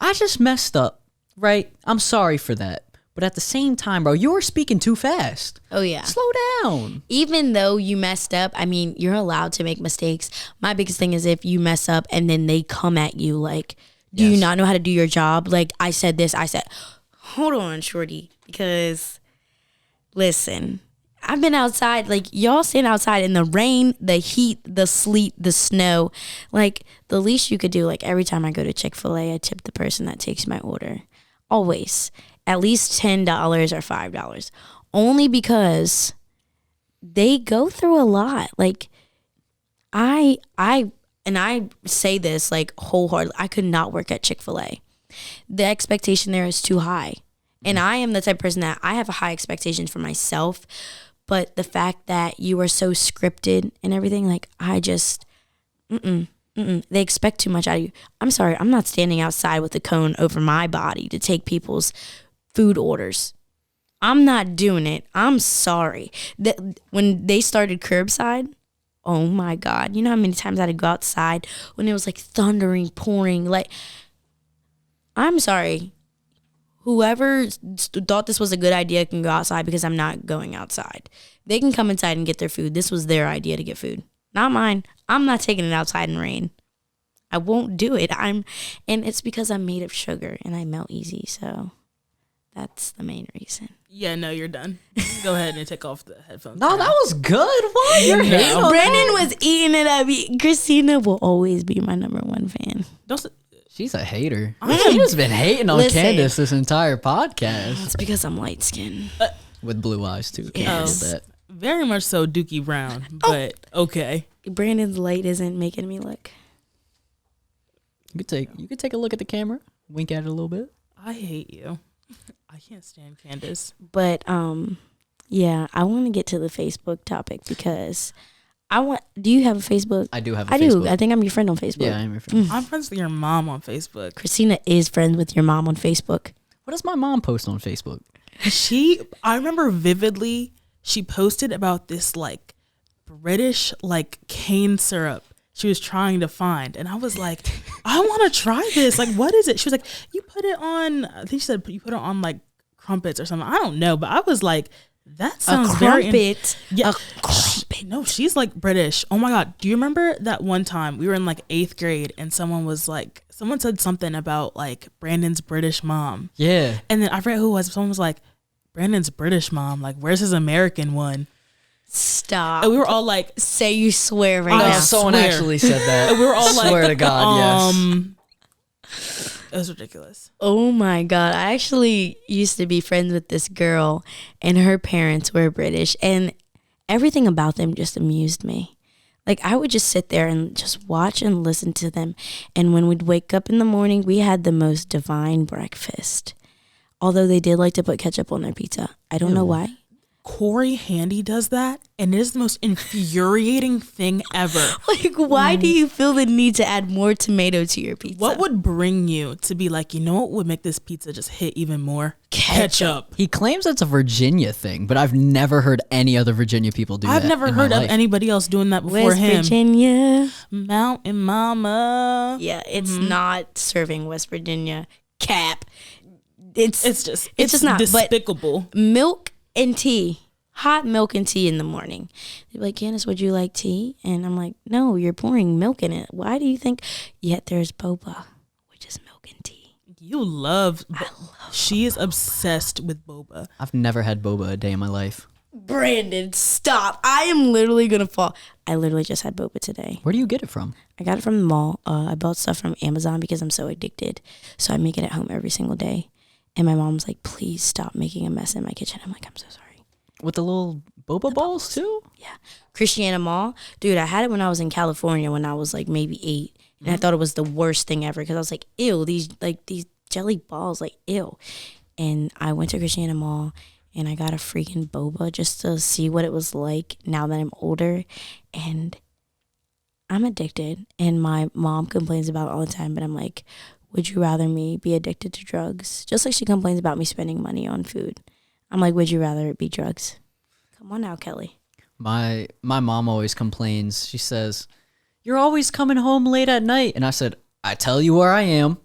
I just messed up, right? I'm sorry for that. But at the same time, bro, you're speaking too fast. Oh, yeah. Slow down. Even though you messed up, I mean, you're allowed to make mistakes. My biggest thing is if you mess up and then they come at you like, "Do you Yes. not know how to do your job? Like, I said this, I said," hold on, shorty, because listen, I've been outside, like y'all sitting outside in the rain, the heat, the sleet, the snow. Like, the least you could do, like every time I go to Chick-fil-A, I tip the person that takes my order. Always. At least $10 or $5. Only because they go through a lot. Like, I say this like wholeheartedly, I could not work at Chick-fil-A. The expectation there is too high. And I am the type of person that I have a high expectation for myself. But the fact that you are so scripted and everything, like, I just, they expect too much out of you. I'm sorry, I'm not standing outside with a cone over my body to take people's food orders. I'm not doing it. I'm sorry. When they started curbside, oh my God. You know how many times I had to go outside when it was like thundering, pouring? Like, I'm sorry. Whoever thought this was a good idea can go outside, because I'm not going outside. They can come inside and get their food. This was their idea to get food, not mine. I'm not taking it outside in rain. I won't do it. And it's because I'm made of sugar and I melt easy. So that's the main reason. Yeah, no, you're done. Go ahead and take off the headphones. No, that was good. Why you're hating on Brandon was eating it up. Christina will always be my number one fan. Don't. She's a hater. She's been hating on Listen. Candace this entire podcast. It's because I'm light skinned. With blue eyes, too. Can't Yes. forget that. Very much so Dookie Brown, but okay. Brandon's light isn't making me look. You could take a look at the camera, wink at it a little bit. I hate you. I can't stand Candace. But yeah, I want to get to the Facebook topic because do you have a Facebook? I do have a I Facebook. do. I think I'm your friend on Facebook. Yeah, I'm your friend. I'm friends with your mom on Facebook. Kristina is friends with your mom on Facebook. What does my mom post on Facebook? I remember vividly, she posted about this like British like cane syrup she was trying to find. And I was like, I want to try this. Like, what is it? She was like, you put it on, I think she said you put it on like crumpets or something. I don't know. But I was like, that sounds a very... crumpet. Yeah. A crumpet. No, she's like British. Oh my God. Do you remember that one time we were in like 8th grade and someone said something about like Brandon's British mom. Yeah. And then I forget who it was. Someone was like, Brandon's British mom. Like, where's his American one? Stop. And we were all like, Say you swear right I now. swear. Someone actually said that. we were all like, swear to God, yes. It was ridiculous. Oh my God. I actually used to be friends with this girl and her parents were British and everything about them just amused me. Like I would just sit there and just watch and listen to them. And when we'd wake up in the morning, we had the most divine breakfast. Although they did like to put ketchup on their pizza. I don't know why. Corey Handy does that, and it is the most infuriating thing ever. Like, why do you feel the need to add more tomato to your pizza? What would bring you to be like, you know what would make this pizza just hit even more? Ketchup. He claims that's a Virginia thing, but I've never heard any other Virginia people do that. I've never in my heard of life. anybody else doing that before West him. Virginia. Mountain Mama. Yeah, it's not serving West Virginia. Cap. It's just not. despicable. But milk and tea. Hot milk and tea in the morning. They're like, Candace, would you like tea? And I'm like, no, you're pouring milk in it. Why do you think? Yet there's boba, which is milk and tea. You love. She is obsessed with boba. I've never had boba a day in my life. Brandon, stop. I am literally going to fall. I literally just had boba today. Where do you get it from? I got it from the mall. I bought stuff from Amazon because I'm so addicted. So I make it at home every single day. And my mom's like, please stop making a mess in my kitchen. I'm like, I'm so sorry. With the little boba balls too? Yeah. Christiana Mall. Dude, I had it when I was in California when I was like maybe 8. And I thought it was the worst thing ever because I was like, ew, these jelly balls, like, ew. And I went to Christiana Mall and I got a freaking boba just to see what it was like now that I'm older. And I'm addicted. And my mom complains about it all the time. But I'm like, would you rather me be addicted to drugs? Just like she complains about me spending money on food. I'm like, would you rather it be drugs? Come on now, Kelly. My mom always complains. She says, you're always coming home late at night. And I said, I tell you where I am.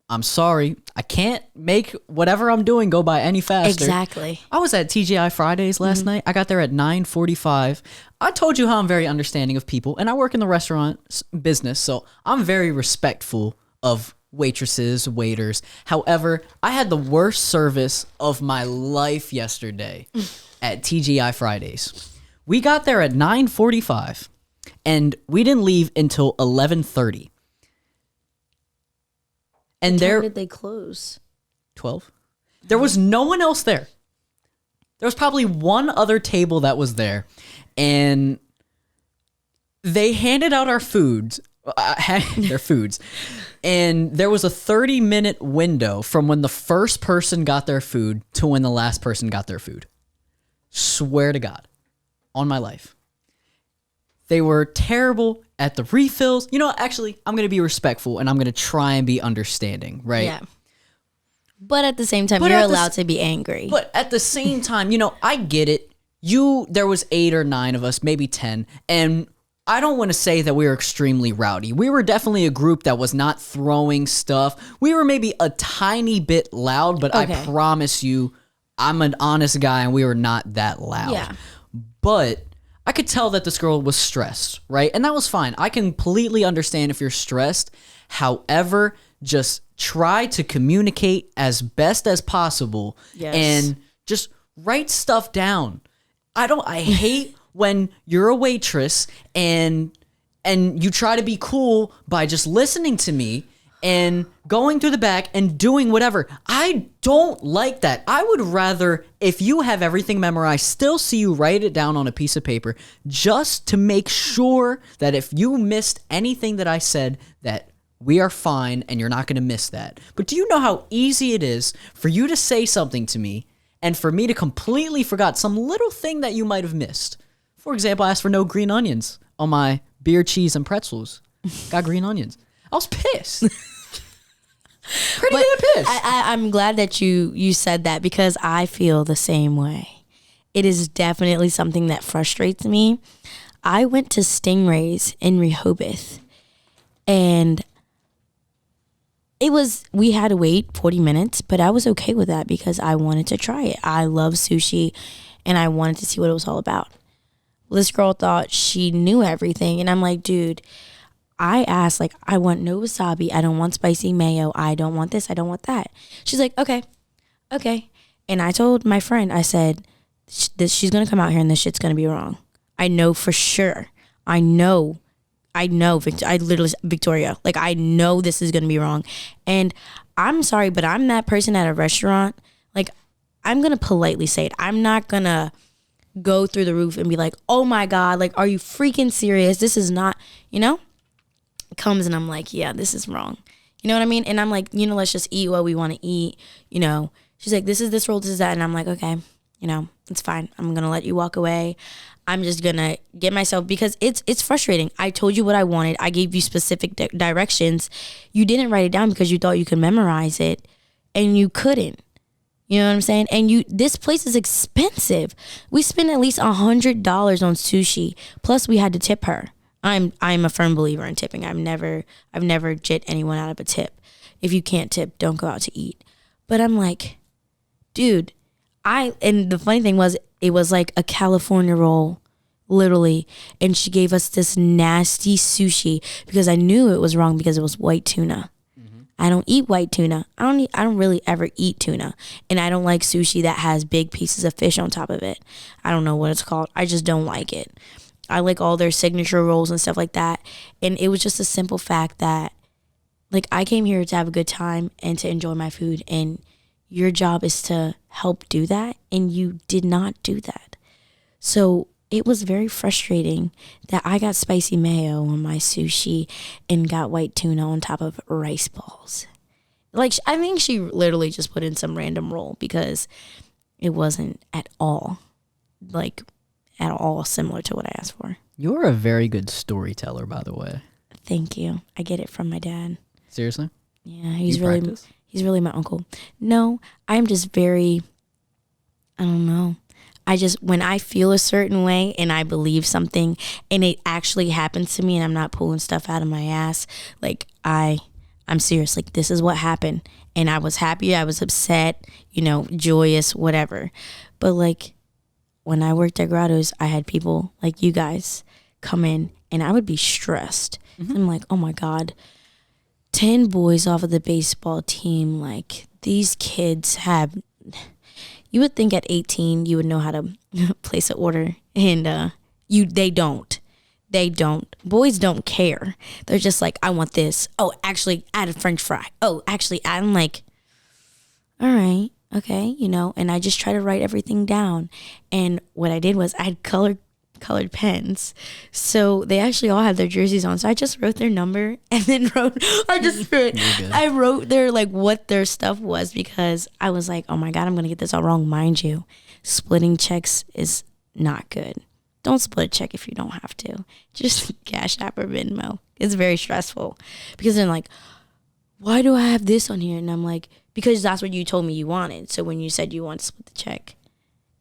I'm sorry. I can't make whatever I'm doing go by any faster. Exactly. I was at TGI Fridays last night. I got there at 9:45. I told you how I'm very understanding of people, and I work in the restaurant business, so I'm very respectful of waitresses, waiters. However, I had the worst service of my life yesterday at TGI Fridays. We got there at 9:45, and we didn't leave until 11:30. And How did they close? 12. There was no one else there. There was probably one other table that was there, and they handed out our foods, their foods, and there was a 30-minute window from when the first person got their food to when the last person got their food. Swear to God, on my life. They were terrible at the refills. You know, actually, I'm going to be respectful and I'm going to try and be understanding, right? Yeah. But at the same time, But you're at the allowed to be angry. But at the same time, you know, I get it. There was 8 or 9 of us, maybe 10. And I don't want to say that we were extremely rowdy. We were definitely a group that was not throwing stuff. We were maybe a tiny bit loud, but Okay. I promise you, I'm an honest guy and we were not that loud. Yeah. But I could tell that this girl was stressed, right? And that was fine. I completely understand if you're stressed. However, just try to communicate as best as possible. Yes. And just write stuff down. I hate when you're a waitress and you try to be cool by just listening to me and going through the back and doing whatever. I don't like that. I would rather, if you have everything memorized, still see you write it down on a piece of paper just to make sure that if you missed anything that I said, that we are fine and you're not going to miss that. But do you know how easy it is for you to say something to me and for me to completely forgot some little thing that you might have missed? For example, I asked for no green onions on my beer, cheese, and pretzels. Got green onions. I was pissed. Pretty damn pissed. I'm glad that you said that because I feel the same way. It is definitely something that frustrates me. I went to Stingrays in Rehoboth, and we had to wait 40 minutes, but I was okay with that because I wanted to try it. I love sushi, and I wanted to see what it was all about. This girl thought she knew everything, and I'm like, dude, I asked, like, I want no wasabi. I don't want spicy mayo. I don't want this. I don't want that. She's like, okay. And I told my friend, I said, she's going to come out here and this shit's going to be wrong. I know for sure. I know, Victoria, like, I know this is going to be wrong. And I'm sorry, but I'm that person at a restaurant. Like, I'm going to politely say it. I'm not going to go through the roof and be like, oh my God, like, are you freaking serious? This is not, comes and I'm like, yeah, this is wrong. You know what I mean? And I'm like, let's just eat what we want to eat. She's like, this is this roll, this is that. And I'm like, okay, it's fine. I'm going to let you walk away. I'm just going to get myself, because it's frustrating. I told you what I wanted. I gave you specific directions. You didn't write it down because you thought you could memorize it and you couldn't. You know what I'm saying? And this place is expensive. We spent at least $100 on sushi. Plus we had to tip her. I'm a firm believer in tipping. I've never jit anyone out of a tip. If you can't tip, don't go out to eat. But I'm like, dude, and the funny thing was, it was like a California roll, literally. And she gave us this nasty sushi because I knew it was wrong because it was white tuna. Mm-hmm. I don't eat white tuna. I don't really ever eat tuna. And I don't like sushi that has big pieces of fish on top of it. I don't know what it's called. I just don't like it. I like all their signature rolls and stuff like that. And it was just a simple fact that, like, I came here to have a good time and to enjoy my food. And your job is to help do that. And you did not do that. So it was very frustrating that I got spicy mayo on my sushi and got white tuna on top of rice balls. Like, I think she literally just put in some random roll because it wasn't at all similar to what I asked for. You're a very good storyteller, by the way. Thank you. I get it from my dad. Seriously? Yeah, he's really my uncle. No, I'm just very, I don't know. When I feel a certain way and I believe something and it actually happens to me and I'm not pulling stuff out of my ass, like, I'm serious. Like, this is what happened. And I was happy, I was upset, joyous, whatever. But, like, when I worked at Grotto's, I had people like you guys come in and I would be stressed. Mm-hmm. I'm like, oh my God, 10 boys off of the baseball team. Like, these kids you would think at 18 you would know how to place an order, and they don't. Boys don't care. They're just like, I want this. Oh, actually, add a French fry. Oh, actually, I'm like, all right. Okay, and I just try to write everything down. And what I did was I had colored pens. So they actually all had their jerseys on. So I just wrote their number and then I wrote their, like, what their stuff was, because I was like, oh my God, I'm going to get this all wrong. Mind you, splitting checks is not good. Don't split a check if you don't have to. Just Cash App or Venmo. It's very stressful because then, like, why do I have this on here? And I'm like, because that's what you told me you wanted. So when you said you want to split the check,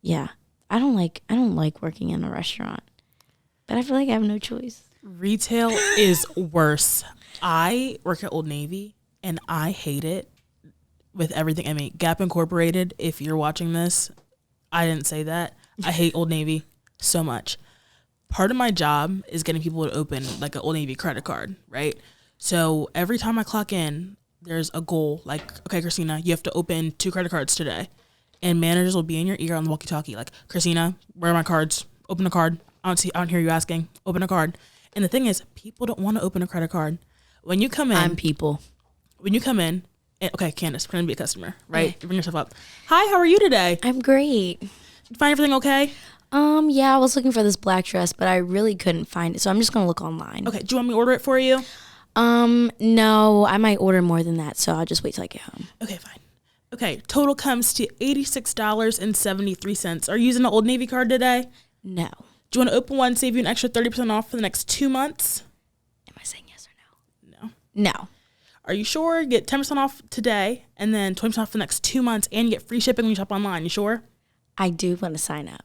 yeah, I don't like working in a restaurant, but I feel like I have no choice. Retail is worse. I work at Old Navy and I hate it with everything. I mean, Gap Incorporated, if you're watching this, I didn't say that. I hate Old Navy so much. Part of my job is getting people to open like an Old Navy credit card, right? So every time I clock in, there's a goal, like, okay, Kristina, you have to open 2 credit cards today. And managers will be in your ear on the walkie-talkie, like, Kristina, where are my cards? Open a card. I don't hear you asking. Open a card. And the thing is, people don't want to open a credit card. When you come in, I'm people. when you come in, okay, Candace, pretend to be a customer, right? You bring yourself up. Hi, how are you today? I'm great. You find everything okay? Yeah, I was looking for this black dress, but I really couldn't find it, so I'm just gonna look online. Okay, do you want me to order it for you? No, I might order more than that, so I'll just wait till I get home. Okay, fine. Okay, total comes to $86.73. Are you using the Old Navy card today? No. Do you want to open one, save you an extra 30% off for the next 2 months? Am I saying yes or No. no? No. Are you sure? Get 10% off today and then 20% off for the next 2 months, and you get free shipping when you shop online. You sure? I do want to sign up.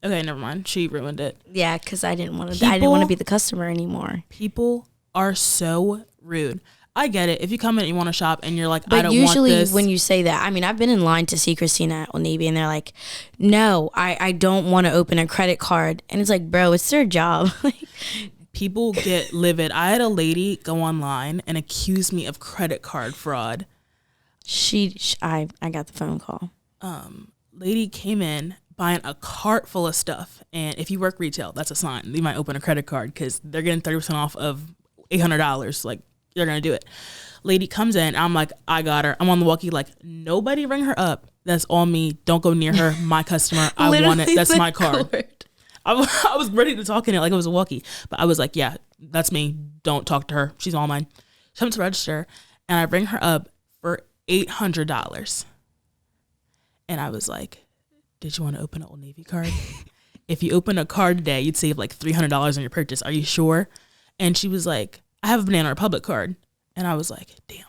Okay, never mind. She ruined it. Yeah, because I didn't want to be the customer anymore. People are so rude. I get it. If you come in and you want to shop and you're like, But I don't want this. usually when you say that, I mean, I've been in line to see Kristina at Old Navy and they're like, no, I don't want to open a credit card. And it's like, bro, it's their job. People get livid. I had a lady go online and accuse me of credit card fraud. I got the phone call. Lady came in buying a cart full of stuff. And if you work retail, that's a sign. They might open a credit card because they're getting 30% off of $800. Like, you're going to do it. Lady comes in. I'm like, I got her. I'm on the walkie like, nobody ring her up. That's all me. Don't go near her. My customer. I want it. That's my card. I was ready to talk in it like it was a walkie. But I was like, yeah, that's me. Don't talk to her. She's all mine. She comes to register. And I bring her up for $800. And I was like, did you want to open an Old Navy card? If you open a card today, you'd save like $300 on your purchase. Are you sure? And she was like, I have a Banana Republic card. And I was like, damn.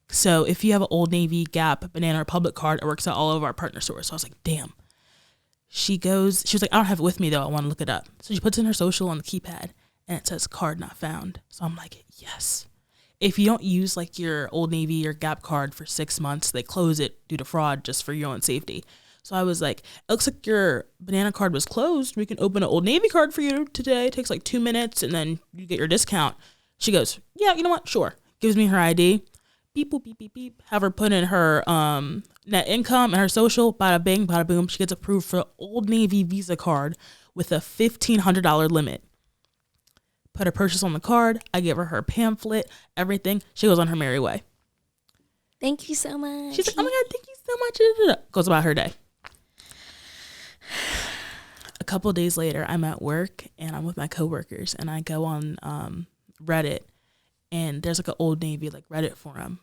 So if you have an Old Navy, Gap, Banana Republic card, it works at all of our partner stores. So I was like, damn. She was like, I don't have it with me though. I want to look it up. So she puts in her social on the keypad and it says card not found. So I'm like, yes. If you don't use like your Old Navy or Gap card for 6 months, they close it due to fraud just for your own safety. So I was like, it looks like your Banana card was closed. We can open an Old Navy card for you today. It takes like 2 minutes and then you get your discount. She goes, yeah, you know what? Sure. Gives me her ID. Beep, boop, beep, beep, beep. Have her put in her net income and her social. Bada bing, bada boom. She gets approved for Old Navy Visa card with a $1,500 limit. Put her purchase on the card. I give her pamphlet, everything. She goes on her merry way. Thank you so much. She's like, oh my God, thank you so much. Goes about her day. A couple of days later, I'm at work and I'm with my coworkers and I go on Reddit and there's like an Old Navy like Reddit forum.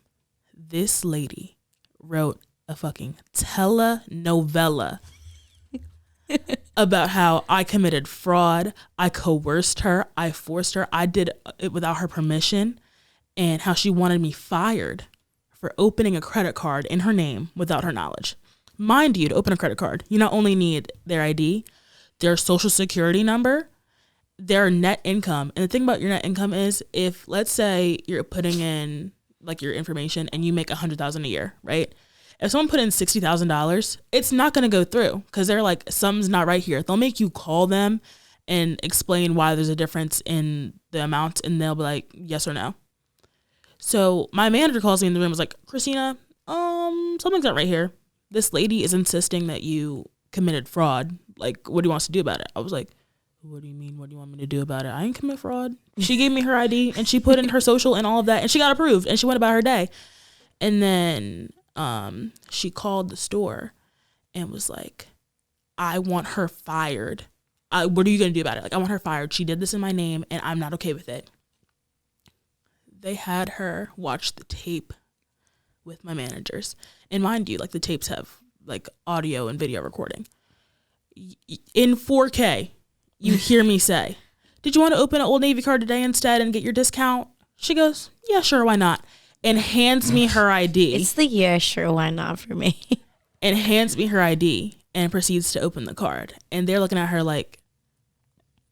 This lady wrote a fucking telenovela about how I committed fraud, I coerced her, I forced her, I did it without her permission, and how she wanted me fired for opening a credit card in her name without her knowledge. Mind you, to open a credit card, you not only need their ID, their social security number, their net income. And the thing about your net income is if, let's say you're putting in like your information and you make $100,000 a year, right? If someone put in $60,000, it's not going to go through because they're like, something's not right here. They'll make you call them and explain why there's a difference in the amount and they'll be like, yes or no. So my manager calls me in the room and was like, Kristina, something's not right here. This lady is insisting that you committed fraud. Like, what do you want us to do about it? I was like, what do you mean? What do you want me to do about it? I ain't commit fraud. She gave me her ID and she put in her social and all of that and she got approved and she went about her day. And then she called the store and was like, I want her fired. What are you going to do about it? Like, I want her fired. She did this in my name and I'm not okay with it. They had her watch the tape with my managers. And mind you, like the tapes have like audio and video recording. In 4K, you hear me say, did you want to open an Old Navy card today instead and get your discount? She goes, yeah, sure, why not? And hands me her ID. It's the yeah, sure, why not for me. And hands me her ID and proceeds to open the card. And they're looking at her like,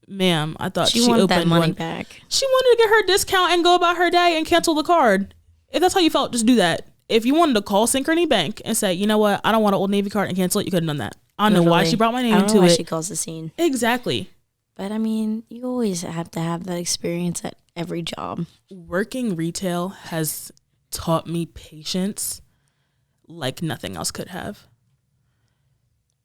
ma'am, I thought she wanted opened that money one. back. She wanted to get her discount and go about her day and cancel the card. If that's how you felt, just do that. If you wanted to call Synchrony Bank and say, you know what, I don't want an Old Navy card and cancel it, you could have done that. I don't know why she brought my name into it. I don't know why she calls the scene. Exactly. But I mean, you always have to have that experience at every job. Working retail has taught me patience like nothing else could have.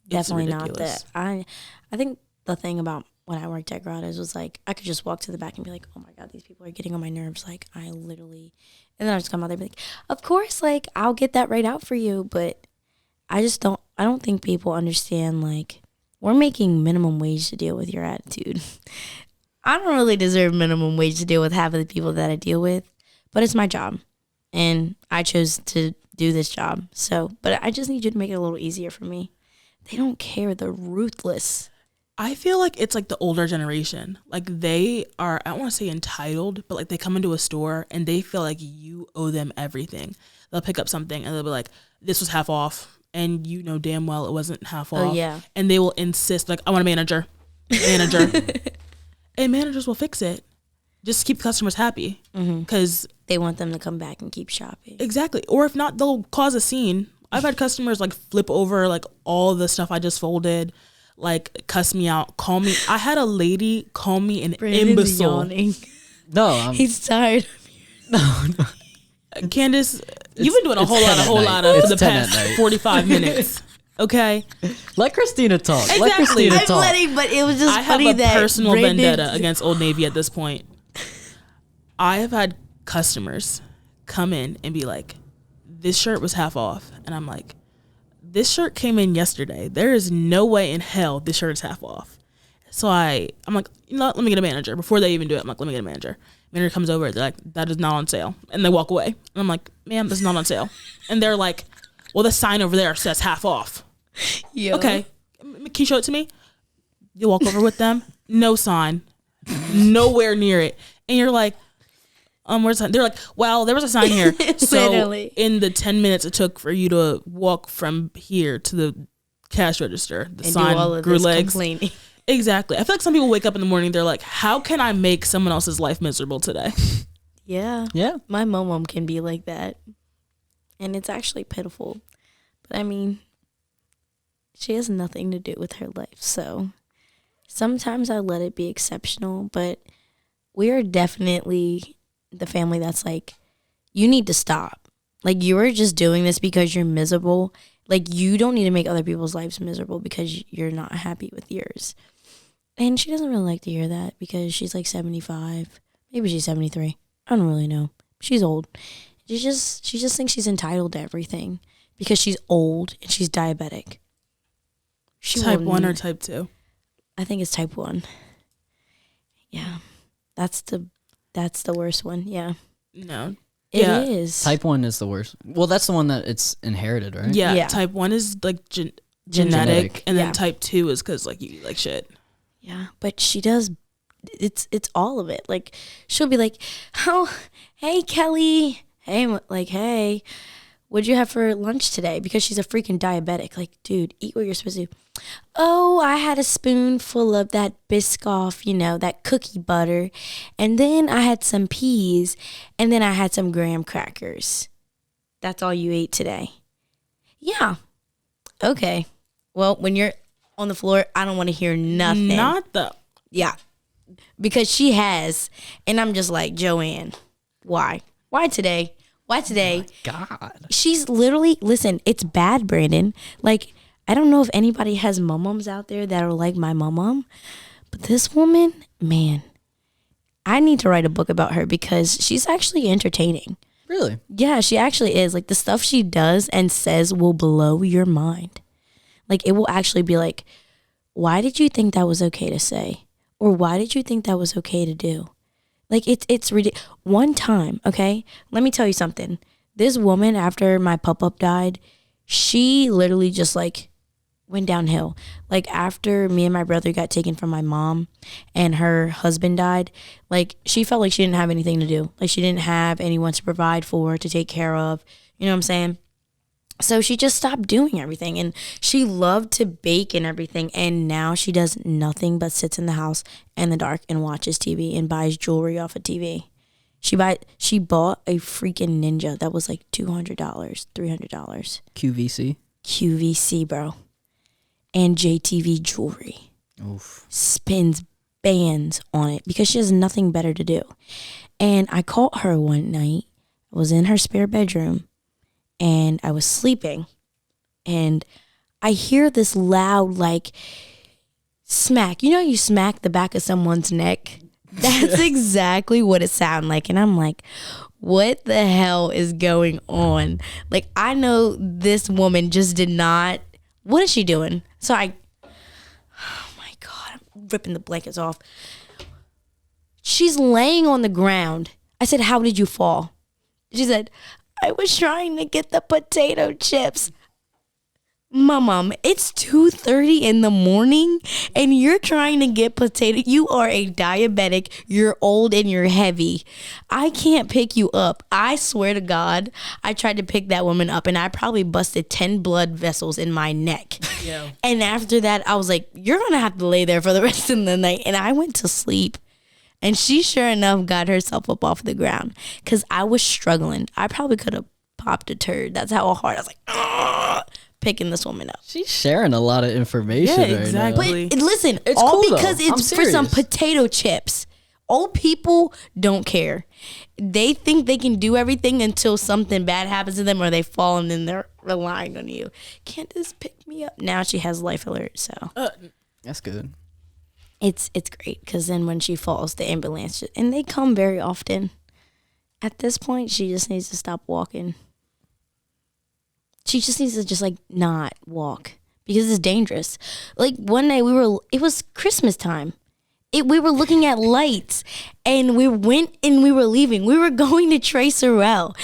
Definitely not that. I think the thing about when I worked at Grotto's was like, I could just walk to the back and be like, oh my God, these people are getting on my nerves. Like, I literally, and then I just come out there and be like, of course, like, I'll get that right out for you. But I don't think people understand, like, we're making minimum wage to deal with your attitude. I don't really deserve minimum wage to deal with half of the people that I deal with, but it's my job. And I chose to do this job. So, but I just need you to make it a little easier for me. They don't care. They're ruthless. I feel like it's like the older generation. Like they are, I don't want to say entitled, but like they come into a store and they feel like you owe them everything. They'll pick up something and they'll be like, this was half off. And you know damn well it wasn't half off. Oh, yeah. And they will insist, like, I want a manager. And managers will fix it. Just keep customers happy. Because they want them to come back and keep shopping. Exactly. Or if not, they'll cause a scene. I've had customers like flip over like all the stuff I just folded. Like, cuss me out, call me. I had a lady call me an imbecile. No, he's tired. No. Candace, you've been doing a whole lot of for the past 45 minutes. Okay, let Kristina talk. Exactly. Let Kristina talk. But it was just I funny have a that personal Brandon vendetta against Old Navy at this point. I have had customers come in and be like, this shirt was half off. And I'm like, this shirt came in yesterday. There is no way in hell this shirt is half off. So I'm like, you know what? Let me get a manager. Before they even do it, I'm like, let me get a manager. Manager comes over. They're like, that is not on sale. And they walk away. And I'm like, ma'am, that's not on sale. And they're like, well, the sign over there says half off. Yo. Okay. Can you show it to me? You walk over with them. No sign. Nowhere near it. And you're like, where's the sign? They're like, well, there was a sign here. So Literally. in the 10 minutes it took for you to walk from here to the cash register, the and sign do all of grew this legs. complaining. Exactly. I feel like some people wake up in the morning, they're like, how can I make someone else's life miserable today? Yeah. Yeah. My mom can be like that. And it's actually pitiful. But I mean, she has nothing to do with her life. So sometimes I let it be exceptional, but we are definitely the family that's like, you need to stop. Like, you are just doing this because you're miserable. Like, you don't need to make other people's lives miserable because you're not happy with yours. And she doesn't really like to hear that because she's like 75. Maybe she's 73. I don't really know. She's old. She just thinks she's entitled to everything because she's old and she's diabetic. Type 1 or type 2? I think it's type 1. Yeah. That's the worst one. Yeah. No. It is. Type 1 is the worst. Well, that's the one that it's inherited, right? Yeah. Type 1 is like genetic. And then type 2 is because like you eat like shit. Yeah. But she does. It's all of it. Like, she'll be like, oh, hey, Kelly. Hey, what'd you have for lunch today? Because she's a freaking diabetic. Like, dude, eat what you're supposed to. Oh, I had a spoonful of that Biscoff, that cookie butter. And then I had some peas. And then I had some graham crackers. That's all you ate today? Yeah. Okay. Well, when you're on the floor, I don't want to hear nothing. Yeah. Because she has. And I'm just like, Joanne, why? Why today? Why today? Oh my God. She's literally, listen, it's bad, Brandon. Like, I don't know if anybody has mum-mums out there that are like my mum-mum, but this woman, man, I need to write a book about her because she's actually entertaining. Really? Yeah, she actually is. Like, the stuff she does and says will blow your mind. Like, it will actually be like, why did you think that was okay to say? Or why did you think that was okay to do? Like, it's ridiculous. One time, okay, let me tell you something. This woman, after my pup-up died, she literally just, like, went downhill. Like, after me and my brother got taken from my mom and her husband died, like, she felt like she didn't have anything to do. Like, she didn't have anyone to provide for, to take care of. You know what I'm saying? So she just stopped doing everything, and she loved to bake and everything, and now she does nothing but sits in the house in the dark and watches TV and buys jewelry off of TV. She bought a freaking Ninja that was like $200, $300. QVC? QVC, bro. And JTV jewelry. Oof. Spins bands on it because she has nothing better to do. And I caught her one night. I was in her spare bedroom. And I was sleeping, and I hear this loud, like, smack. You know, you smack the back of someone's neck. That's exactly what it sounded like. And I'm like, what the hell is going on? Like, I know this woman just did not. What is she doing? So oh my God, I'm ripping the blankets off. She's laying on the ground. I said, how did you fall? She said, I was trying to get the potato chips. Mom, it's 2:30 in the morning and you're trying to get potato. You are a diabetic. You're old and you're heavy. I can't pick you up. I swear to God, I tried to pick that woman up and I probably busted 10 blood vessels in my neck. Yeah. And after that, I was like, you're going to have to lay there for the rest of the night. And I went to sleep. And she sure enough got herself up off the ground because I was struggling. I probably could have popped a turd. That's how hard I was like, ugh, picking this woman up. She's sharing a lot of information right exactly. But listen, it's all cool, because though. it's for some potato chips. Old people don't care. They think they can do everything until something bad happens to them or they fall and then they're relying on you. Candace pick me up. Now she has life alert, so. That's good. It's great because then when she falls, the ambulance, and they come very often. At this point, she just needs to stop walking. She just needs to just like not walk because it's dangerous. Like one day it was Christmas time. We were looking at lights and we went and we were leaving. We were going to Tres Sorel.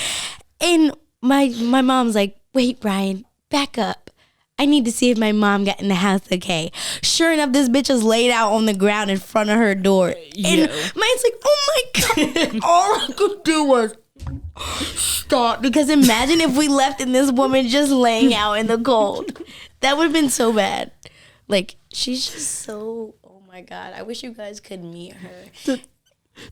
And my mom's like, wait, Brian, back up. I need to see if my mom got in the house okay. Sure enough, this bitch is laid out on the ground in front of her door. And mine's like, oh my God. All I could do was stop. Because imagine if we left and this woman just laying out in the cold. That would have been so bad. Like, she's just so, oh my God. I wish you guys could meet her.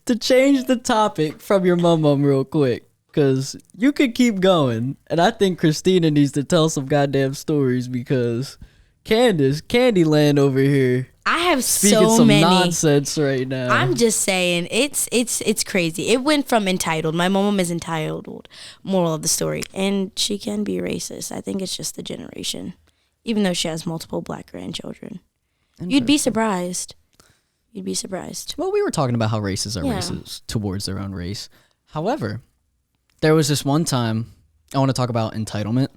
To change the topic from your mum real quick. Because you could keep going. And I think Kristina needs to tell some goddamn stories because Candyland over here. I have speaking so some many nonsense right now. I'm just saying, it's crazy. It went from entitled. My mom is entitled. Moral of the story. And she can be racist. I think it's just the generation. Even though she has multiple black grandchildren. You'd be surprised. Well, we were talking about how races are racist towards their own race. However, there was this one time I want to talk about entitlement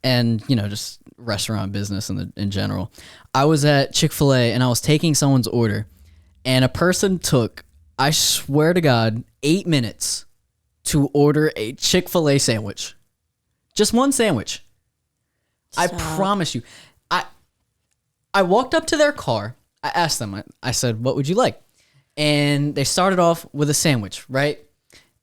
and, just restaurant business in general. I was at Chick-fil-A and I was taking someone's order and a person took, I swear to God, 8 minutes to order a Chick-fil-A sandwich. Just one sandwich. Stop. I promise you. I walked up to their car. I asked them, I said, what would you like? And they started off with a sandwich, right?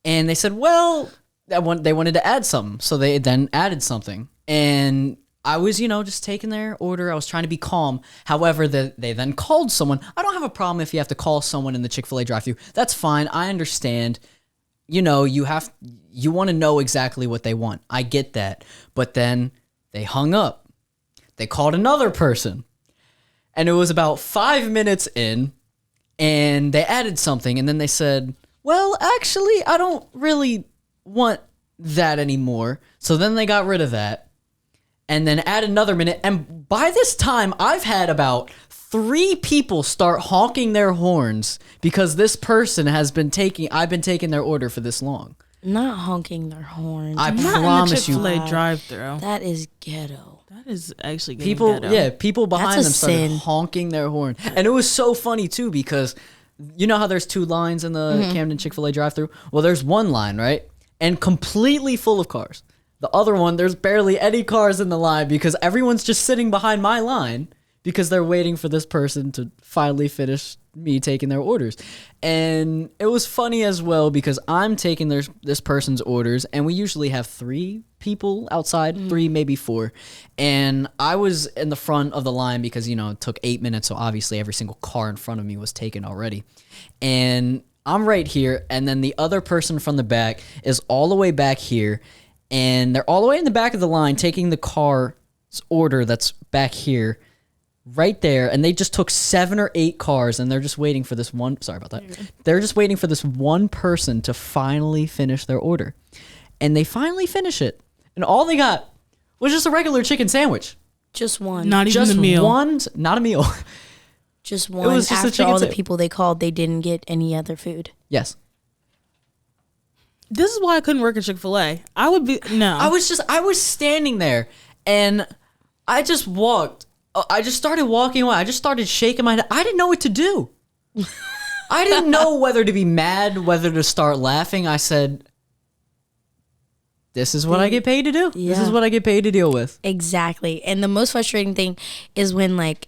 And they said, well, they wanted to add something. So they then added something. And I was, just taking their order. I was trying to be calm. However, they then called someone. I don't have a problem if you have to call someone in the Chick-fil-A drive-thru. That's fine. I understand. You want to know exactly what they want. I get that. But then they hung up. They called another person. And it was about 5 minutes in. And they added something. And then they said, well, actually, I don't really want that anymore. So then they got rid of that and then add another minute. And by this time, I've had about 3 people start honking their horns because this person I've been taking their order for this long. Not honking their horns. I promise you. Chick-fil-A drive-thru. That is ghetto. That is actually ghetto. Yeah, people behind them started sin. honking their horn. And it was so funny too because you know how there's 2 lines in the Camden Chick-fil-A drive-thru? Well, there's one line, right? And completely full of cars. The other one, there's barely any cars in the line because everyone's just sitting behind my line because they're waiting for this person to finally finish me taking their orders. And it was funny as well because I'm taking this person's orders and we usually have 3 people outside, 3, maybe 4. And I was in the front of the line because, it took 8 minutes. So obviously every single car in front of me was taken already. And I'm right here, and then the other person from the back is all the way back here, and they're all the way in the back of the line taking the car's order that's back here, right there, and they just took 7 or 8 cars, and they're just waiting for this one. Sorry about that. They're just waiting for this one person to finally finish their order, and they finally finish it, and all they got was just a regular chicken sandwich. Just one. Not even a meal. Not a meal. Just one was just a after chicken all the tip. people they called, they didn't get any other food. Yes. This is why I couldn't work at Chick-fil-A. I would be no. I was standing there and I just walked. I just started walking away. I just started shaking my head. I didn't know what to do. I didn't know whether to be mad, whether to start laughing. I said, this is what I get paid to do. This is Yeah. what I get paid to deal with. Exactly. And the most frustrating thing is when like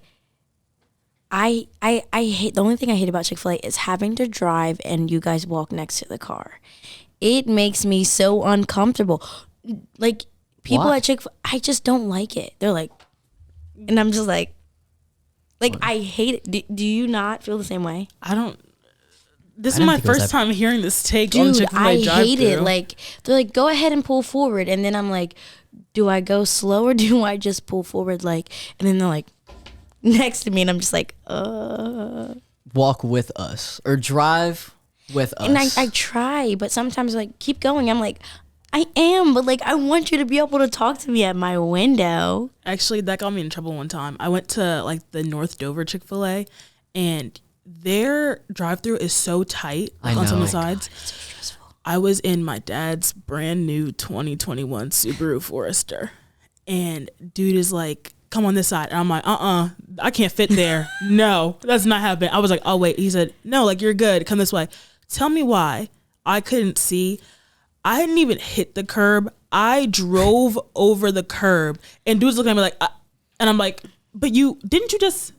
I hate, the only thing I hate about Chick-fil-A is having to drive and you guys walk next to the car. It makes me so uncomfortable. Like people Why? at Chick-fil-A, I just don't like it. They're like, and I'm just like I hate it. Do you not feel the same way? I don't. This is didn't my think it was first that- time hearing this take on Dude, Chick-fil-A I drive-thru. hate it. Like they're like, go ahead and pull forward, and then I'm like, do I go slow or do I just pull forward? Like, and then they're like next to me, and I'm just like, Walk with us or drive with us. And I try, but sometimes like keep going. I'm like, I am, but like I want you to be able to talk to me at my window. Actually, that got me in trouble one time. I went to like the North Dover Chick-fil-A, and their drive-thru is so tight, like I on some know. of the sides. I was in my dad's brand new 2021 Subaru Forester, and dude is like, come on this side. And I'm like, I can't fit there. No, that's not happening. I was like, oh wait. He said, no, like you're good. Come this way. Tell me why I couldn't see. I hadn't even hit the curb. I drove over the curb, and dude's looking at me like, and I'm like, but didn't you just?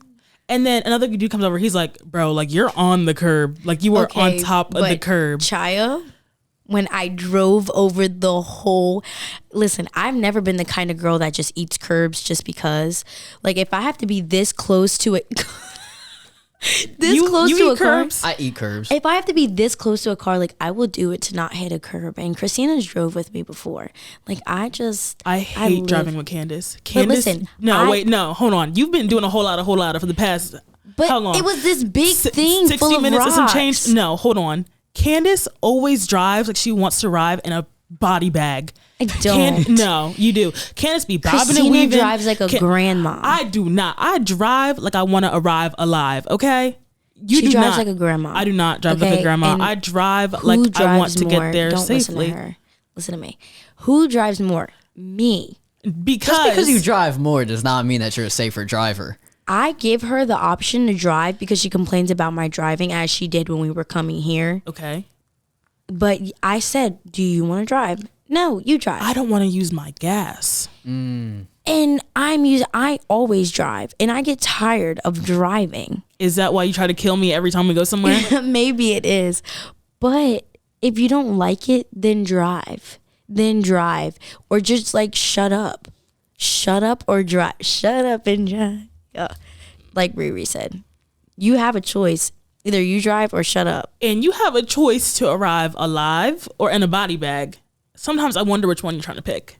And then another dude comes over. He's like, bro, like you're on the curb. Like you were on top of the but curb. Chaya, when I drove over the whole, listen, I've never been the kind of girl that just eats curbs just because. Like if I have to be this close to it, close you to eat a curbs? car. I eat curbs. If I have to be this close to a car, like I will do it to not hit a curb. And Christina's drove with me before. Like I hate live- driving with Candace. Candace, listen, no, hold on. You've been doing a whole lot for the past. But how long? it was this big thing 60 full of minutes rocks. and some change. No, hold on. Candace always drives like she wants to arrive in a body bag. I don't. No, you do. Candace be bobbing Christina and weaving. drives like a grandma. I do not. I drive like I want to arrive alive. Okay. You She do drives not. like a grandma. I do not drive like Okay, a grandma. and I drive Who like I drives want to more? get there Don't safely. Listen to her. Listen to me. Who drives more? Me. Because Just because you drive more does not mean that you're a safer driver. I give her the option to drive because she complains about my driving as she did when we were coming here. Okay. But I said, do you want to drive? No, you drive. I don't want to use my gas. And I always drive and I get tired of driving. Is that why you try to kill me every time we go somewhere? Maybe it is. But if you don't like it, then drive. Or just like shut up. Shut up or drive. Shut up and drive. Like Riri said. You have a choice. Either you drive or shut up. And you have a choice to arrive alive or in a body bag. Sometimes I wonder which one you're trying to pick.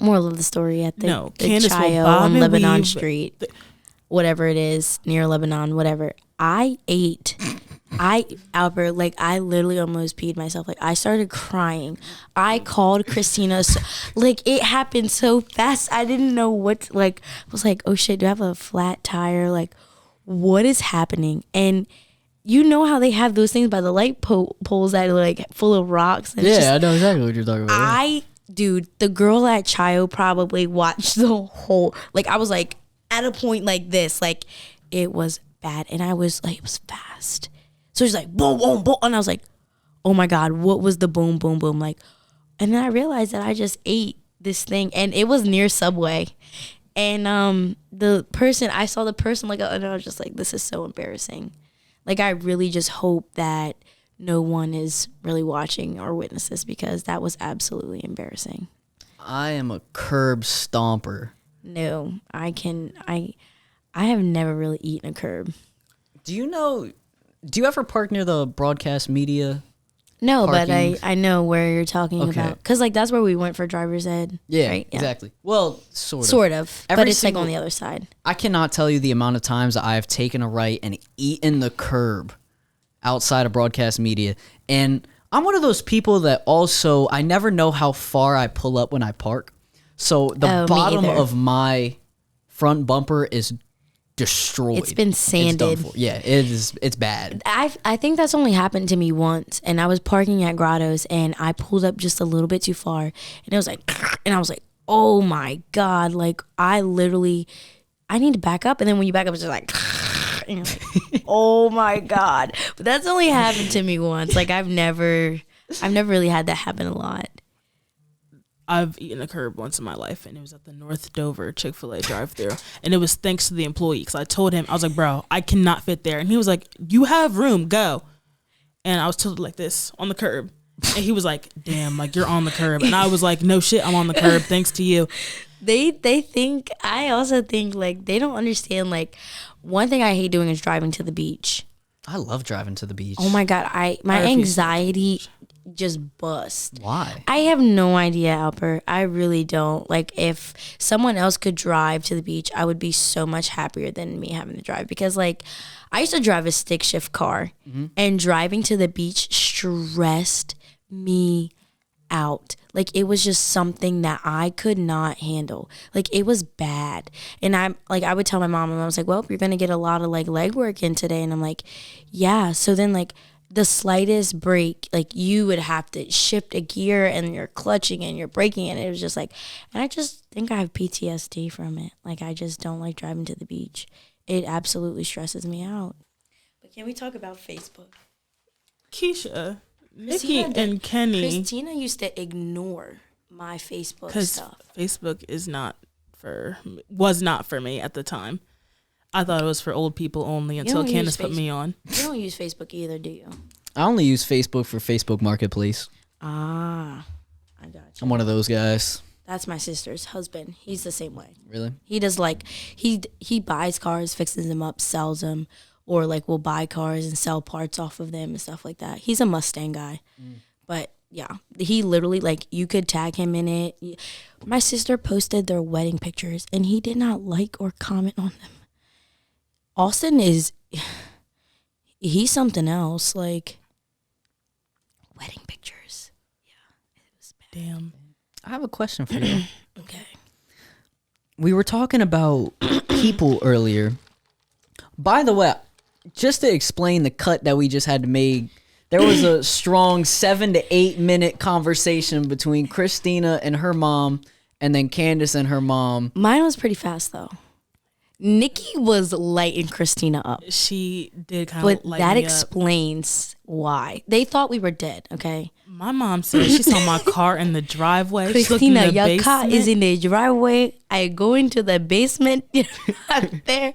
Moral of the story at the Candace will Chayo bob on and Lebanon weave. Street. Whatever it is, near Lebanon, whatever. I ate. Alper, like I literally almost peed myself. Like I started crying. I called Kristina. Like it happened so fast. I didn't know what. Like I was like, oh shit, do I have a flat tire? Like what is happening? And you know how they have those things by the light poles that are like full of rocks. And it's just, I know exactly what you're talking about. Dude, the girl at Chayo probably watched the whole. Like I was like at a point like this. Like it was bad, and I was like, it was fast. So she's like, boom, boom, boom. And I was like, oh my God, what was the boom, boom, boom? Like, and then I realized that I just ate this thing and it was near Subway. And I saw the person like, and I was just like, this is so embarrassing. Like, I really just hope that no one is really watching or witness this because that was absolutely embarrassing. I am a curb stomper. No, I have never really eaten a curb. Do you ever park near the broadcast media? No, Parking? but I know where you're talking Okay. about. Because, like, that's where we went for driver's ed. Yeah, right? exactly. Well, sort of. Sort of. Every But it's single- like on the other side. I cannot tell you the amount of times I've taken a right and eaten the curb outside of broadcast media. And I'm one of those people that also, I never know how far I pull up when I park. So the Oh, me bottom either. of my front bumper is destroyed. It's been sanded. It's done for. Yeah, it is. It's bad. I think that's only happened to me once, and I was parking at Grotto's, and I pulled up just a little bit too far, and it was like, and I was like, oh my God, like I need to back up, and then when you back up, it's just like, and you're like, oh my God. But that's only happened to me once. Like I've never really had that happen a lot. I've eaten a curb once in my life, and it was at the North Dover Chick-fil-A drive-thru, and it was thanks to the employee, because I told him, I was like, bro, I cannot fit there, and he was like, you have room, go. And I was tilted like this on the curb, and he was like, damn, like you're on the curb, and I was like, no shit, I'm on the curb thanks to you. They think, I also think like they don't understand, like one thing I hate doing is driving to the beach. I love driving to the beach. Oh my God, my anxiety just bust. Why? I have no idea, Alper. I really don't. Like if someone else could drive to the beach, I would be so much happier than me having to drive, because like I used to drive a stick shift car, and driving to the beach stressed me out. Like it was just something that I could not handle. Like it was bad. And I would tell my mom, and I was like, well, you're going to get a lot of like leg work in today. And I'm like, yeah. So then like the slightest break, like you would have to shift a gear, and you're clutching and you're braking, and it was just like, and I just think I have PTSD from it. Like I just don't like driving to the beach. It absolutely stresses me out. But can we talk about Facebook? Keisha, Nikki and Kenny. Kristina used to ignore my Facebook stuff. Facebook was not for me at the time. I thought it was for old people only until Candace put me on. You don't use Facebook either, do you? I only use Facebook for Facebook Marketplace. Ah, I got you. I'm one of those guys. That's my sister's husband. He's the same way. Really? He does like, he buys cars, fixes them up, sells them, or like will buy cars and sell parts off of them and stuff like that. He's a Mustang guy. But yeah, he literally, like, you could tag him in it. My sister posted their wedding pictures, and he did not like or comment on them. Austin he's something else. Like, wedding pictures. Yeah, it was bad. Damn. I have a question for you. Okay. We were talking about people earlier. By the way, just to explain the cut that we just had to make, there was a strong 7 to 8 minute conversation between Kristina and her mom, and then Candace and her mom. Mine was pretty fast, though. Nikki was lighting Kristina up. She did kind of But light that me up. explains why. They thought we were dead, okay? My mom said she saw my car in the driveway. She looked in Kristina, the your car basement. is in the driveway. I go into the basement. Out there.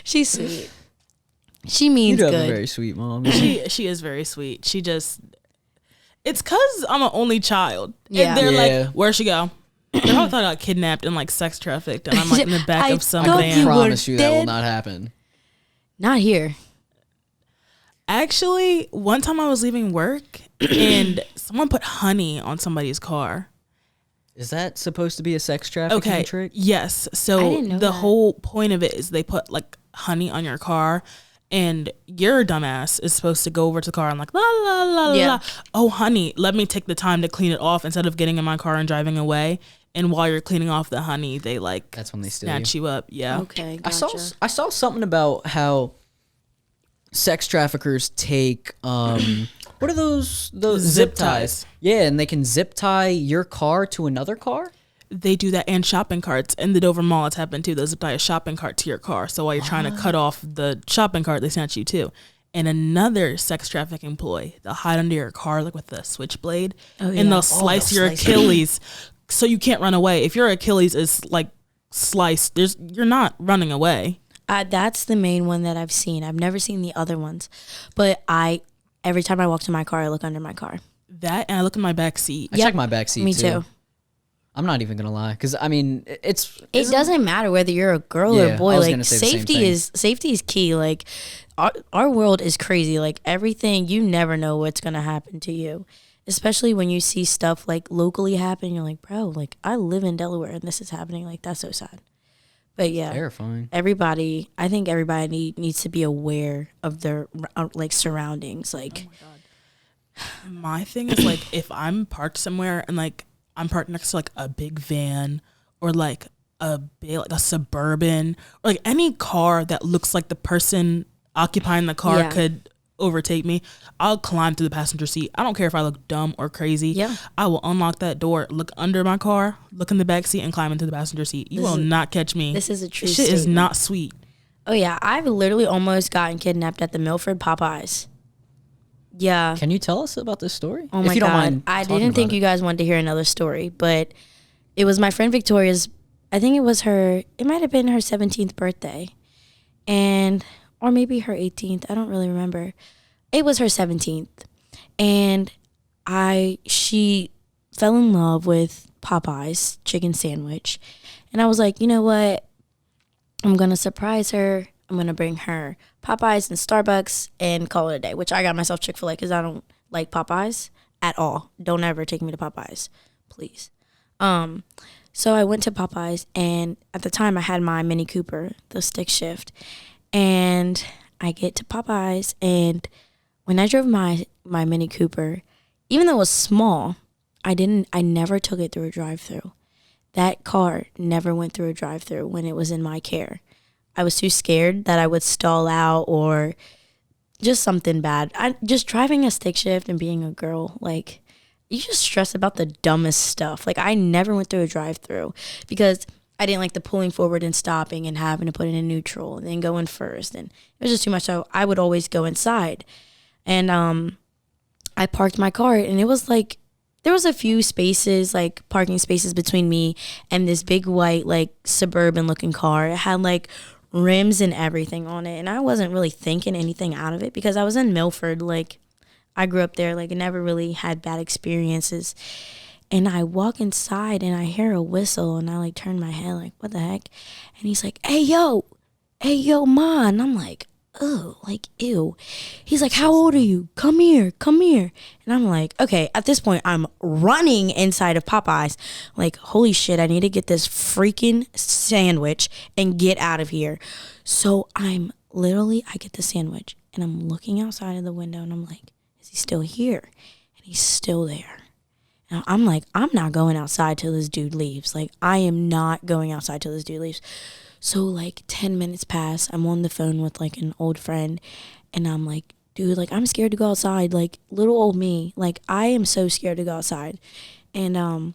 She's sweet. She means You do have good. a very sweet mom. She is very sweet. She just, it's because I'm an only child. Yeah. And they're Yeah. like, where'd she go? They probably thought I got kidnapped and like sex trafficked, and I'm like in the back I of some thought van. you were promise you that will dead. not happen. Not here. Actually, one time I was leaving work and someone put honey on somebody's car. Is that supposed to be a sex trafficking Okay. trick? Yes. I So didn't know the that. whole point of it is they put like honey on your car, and your dumbass is supposed to go over to the car and like la la la Yeah. la. Oh honey, let me take the time to clean it off instead of getting in my car and driving away. And while you're cleaning off the honey, they like That's when they steal snatch you up. Yeah. Okay, I gotcha. saw something about how sex traffickers take what are those Zip ties. Yeah, and they can zip tie your car to another car. They do that and shopping carts. In the Dover Mall, it's happened too. They'll zip tie a shopping cart to your car. So while you're trying to cut off the shopping cart, they snatch you too. And another sex trafficking employee, they'll hide under your car like with a switchblade, and yeah. they'll slice your slice it. Achilles so you can't run away. If your Achilles is like sliced, you're not running away. That's the main one that I've seen. I've never seen the other ones. But every time I walk to my car, I look under my car. That, and I look in my back seat. I Yep. check my back seat Me too. too. I'm not even gonna lie, because I mean, It doesn't matter whether you're a girl or Yeah, a boy. I was Like gonna say the same safety thing. is key. Like our world is crazy. Like everything, you never know what's gonna happen to you. Especially when you see stuff like locally happen, you're like, bro, like I live in Delaware and this is happening. Like that's so sad. But yeah, terrifying. I think everybody needs to be aware of their like surroundings. Like My thing is like if I'm parked somewhere and like I'm parked next to like a big van or like a big, like a Suburban, or like any car that looks like the person occupying the car could overtake me, I'll climb through the passenger seat. I don't care if I look dumb or crazy. Yeah. I will unlock that door, look under my car, look in the back seat, and climb into the passenger seat. You will not catch me. This is a true This shit statement. is not sweet. Oh yeah, I've literally almost gotten kidnapped at the Milford Popeyes. Yeah. Can you tell us about this story? Oh If my you don't God. mind I talking didn't think about you guys wanted to hear another story, but it was my friend Victoria's, I think it was her, it might have been her 17th birthday. And, or maybe her 18th. I don't really remember. It was her 17th. And she fell in love with Popeyes chicken sandwich. And I was like, you know what? I'm going to surprise her. I'm going to bring her Popeyes and Starbucks and call it a day, which I got myself Chick-fil-A because I don't like Popeyes at all. Don't ever take me to Popeyes, please. So I went to Popeyes, and at the time I had my Mini Cooper, the stick shift, and I get to Popeyes, and when I drove my Mini Cooper, even though it was small, I never took it through a drive-through. That car never went through a drive-through when it was in my care. I was too scared that I would stall out or just something bad. Just driving a stick shift and being a girl, like, you just stress about the dumbest stuff. Like, I never went through a drive-through because I didn't like the pulling forward and stopping and having to put it in neutral and then go in first. And it was just too much. So I would always go inside. And I parked my car, and it was like, there was a few spaces, like parking spaces between me and this big white, like Suburban looking car. It had like rims and everything on it. And I wasn't really thinking anything out of it because I was in Milford. Like, I grew up there. Like, I never really had bad experiences. And I walk inside and I hear a whistle, and I like turn my head like, what the heck? And he's like, hey, yo, ma. And I'm like, oh, like, ew. He's like, how old are you? Come here. And I'm like, okay, at this point, I'm running inside of Popeyes. Like, holy shit, I need to get this freaking sandwich and get out of here. So I get the sandwich, and I'm looking outside of the window, and I'm like, is he still here? And he's still there. And I'm like, I'm not going outside till this dude leaves. Like, I am not going outside till this dude leaves. So like 10 minutes pass. I'm on the phone with like an old friend, and I'm like, dude, like, I'm scared to go outside. Like, little old me, like, I am so scared to go outside. And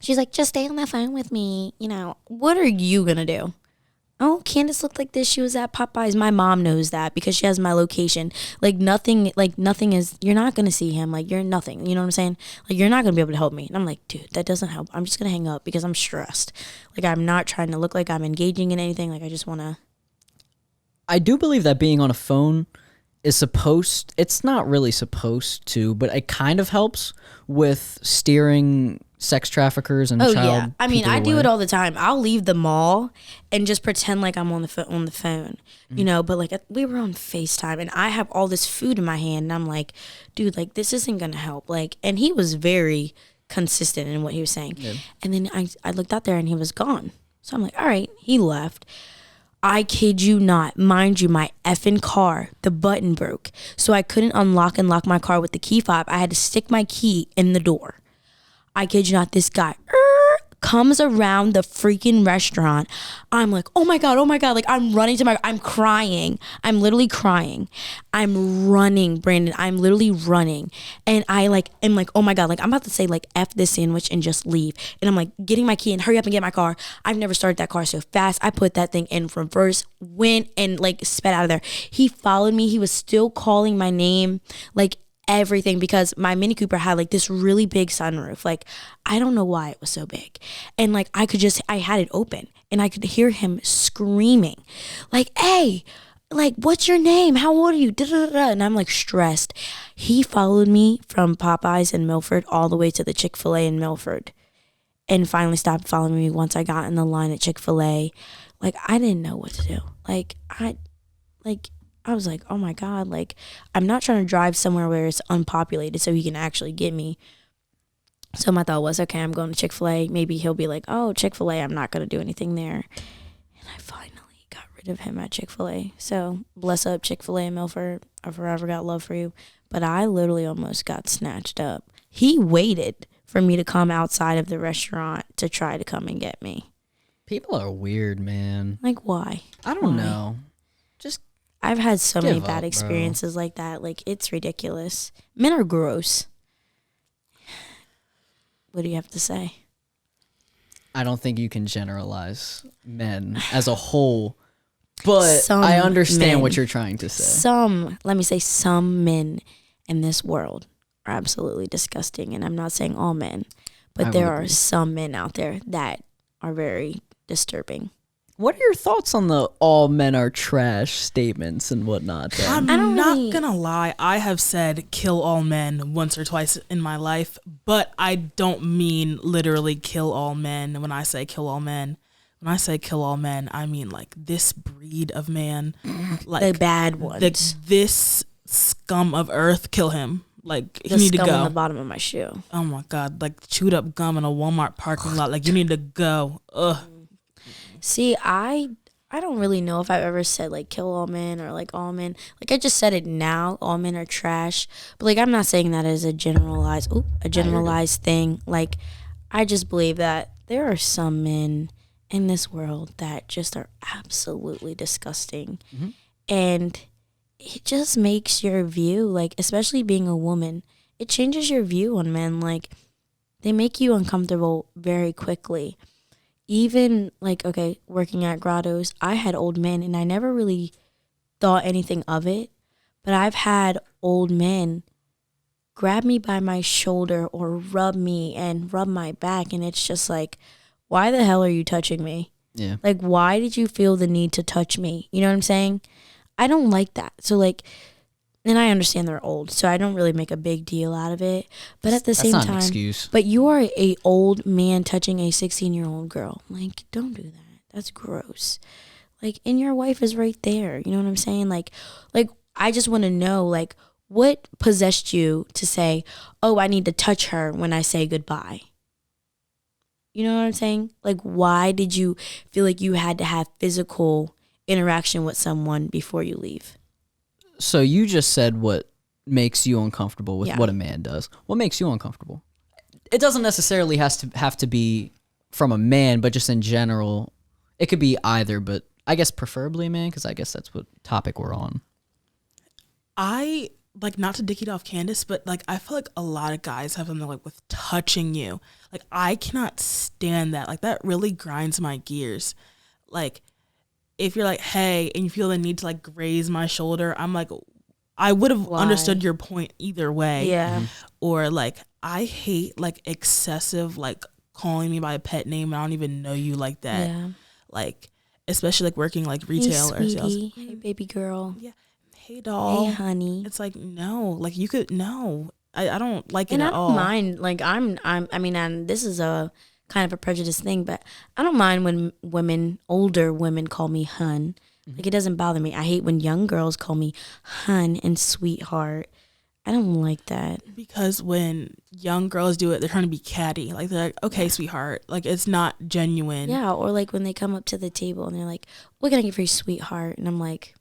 she's like, just stay on the phone with me. You know, what are you gonna do? Oh, Candace looked like this. She was at Popeyes. My mom knows that because she has my location. Like, nothing is, you're not going to see him. Like, you're nothing. You know what I'm saying? Like, you're not going to be able to help me. And I'm like, dude, that doesn't help. I'm just going to hang up because I'm stressed. Like, I'm not trying to look like I'm engaging in anything. Like, I just want to. I do believe that being on a phone is it's not really supposed to, but it kind of helps with steering sex traffickers and child I mean, people I do away. it all the time. I'll leave the mall and just pretend like I'm on the phone, you know, but like we were on FaceTime and I have all this food in my hand and I'm like, dude, like, this isn't going to help. Like, and he was very consistent in what he was saying. Yeah. And then I looked out there and he was gone. So I'm like, all right, he left. I kid you not. Mind you, my effing car, the button broke. So I couldn't unlock and lock my car with the key fob. I had to stick my key in the door. I kid you not, this guy comes around the freaking restaurant. I'm like, oh my God. Like, I'm running I'm crying. I'm literally crying. I'm running, Brandon. I'm literally running. And I like, am like, oh my God. Like, I'm about to say like, F this sandwich and just leave. And I'm like, getting my key and hurry up and get my car. I've never started that car so fast. I put that thing in reverse, went and like sped out of there. He followed me. He was still calling my name. Like, everything, because my Mini Cooper had like this really big sunroof. Like, I don't know why it was so big. And like, I had it open and I could hear him screaming like, hey, like, what's your name? How old are you? Da-da-da-da. And I'm like stressed. He followed me from Popeyes in Milford all the way to the Chick-fil-A in Milford and finally stopped following me once I got in the line at Chick-fil-A. Like, I didn't know what to do. I was like, oh my God, like, I'm not trying to drive somewhere where it's unpopulated so he can actually get me. So my thought was, okay, I'm going to Chick-fil-A. Maybe he'll be like, oh, Chick-fil-A, I'm not going to do anything there. And I finally got rid of him at Chick-fil-A. So bless up, Chick-fil-A in Milford. I forever got love for you. But I literally almost got snatched up. He waited for me to come outside of the restaurant to try to come and get me. People are weird, man. Like, why? I don't know. Just I've had so many bad bro. experiences like that. Like, it's ridiculous. Men are gross. What do you have to say? I don't think you can generalize men as a whole, but Some I understand men. what you're trying to say. Some men in this world are absolutely disgusting. And I'm not saying all men, but there are some men out there that are very disturbing. What are your thoughts on the all men are trash statements and whatnot? Then? I'm not gonna lie. I have said kill all men once or twice in my life, but I don't mean literally kill all men when I say kill all men. When I say kill all men, I mean like this breed of man. Like the bad ones. This scum of earth, kill him. Like The you need to scum go. on the bottom of my shoe. Oh my God, like chewed up gum in a Walmart parking lot. Like you need to go. Ugh. See, I don't really know if I've ever said like kill all men or like all men. Like I just said it now, all men are trash. But like I'm not saying that as a generalized thing. Like I just believe that there are some men in this world that just are absolutely disgusting. Mm-hmm. And it just makes your view, like especially being a woman, it changes your view on men. Like they make you uncomfortable very quickly. Even like, okay, working at grottos, I had old men and I never really thought anything of it, but I've had old men grab me by my shoulder or rub me and rub my back, and it's just like, why the hell are you touching me? Yeah. Like, why did you feel the need to touch me? You know what I'm saying? I don't like that. So like, and I understand they're old, so I don't really make a big deal out of it. But at the same That's not time, an excuse. but you are a old man touching a 16-year-old girl. Like, don't do that. That's gross. Like, and your wife is right there. You know what I'm saying? Like I just want to know, like, what possessed you to say, oh, I need to touch her when I say goodbye? You know what I'm saying? Like, why did you feel like you had to have physical interaction with someone before you leave? So you just said what makes you uncomfortable with Yeah. what a man does. What makes you uncomfortable? It doesn't necessarily have to be from a man, but just in general, it could be either. But I guess preferably a man, because I guess that's what topic we're on. I like, not to dick it off Candace, but like I feel like a lot of guys have something like with touching you. Like I cannot stand that. Like that really grinds my gears. Like if you're like, hey, and you feel the need to like graze my shoulder, I'm like, I would have understood your point either way. Yeah. Or like, I hate like excessive, like calling me by a pet name. I don't even know you like that. Yeah. Like, especially like working like retail Hey, or sales. sweetie. Hey, baby girl. Yeah. Hey, doll. Hey, honey. It's like, no, like you could, no, I don't like And it I at don't all. mind, like I mean, and this is a kind of a prejudice thing, but I don't mind when older women call me hun. Like it doesn't bother me. I hate when young girls call me hun and sweetheart. I don't like that. Because when young girls do it, they're trying to be catty. Like they're like, okay, sweetheart. Like it's not genuine. Yeah, or like when they come up to the table and they're like, what can I get for you, sweetheart? And I'm like,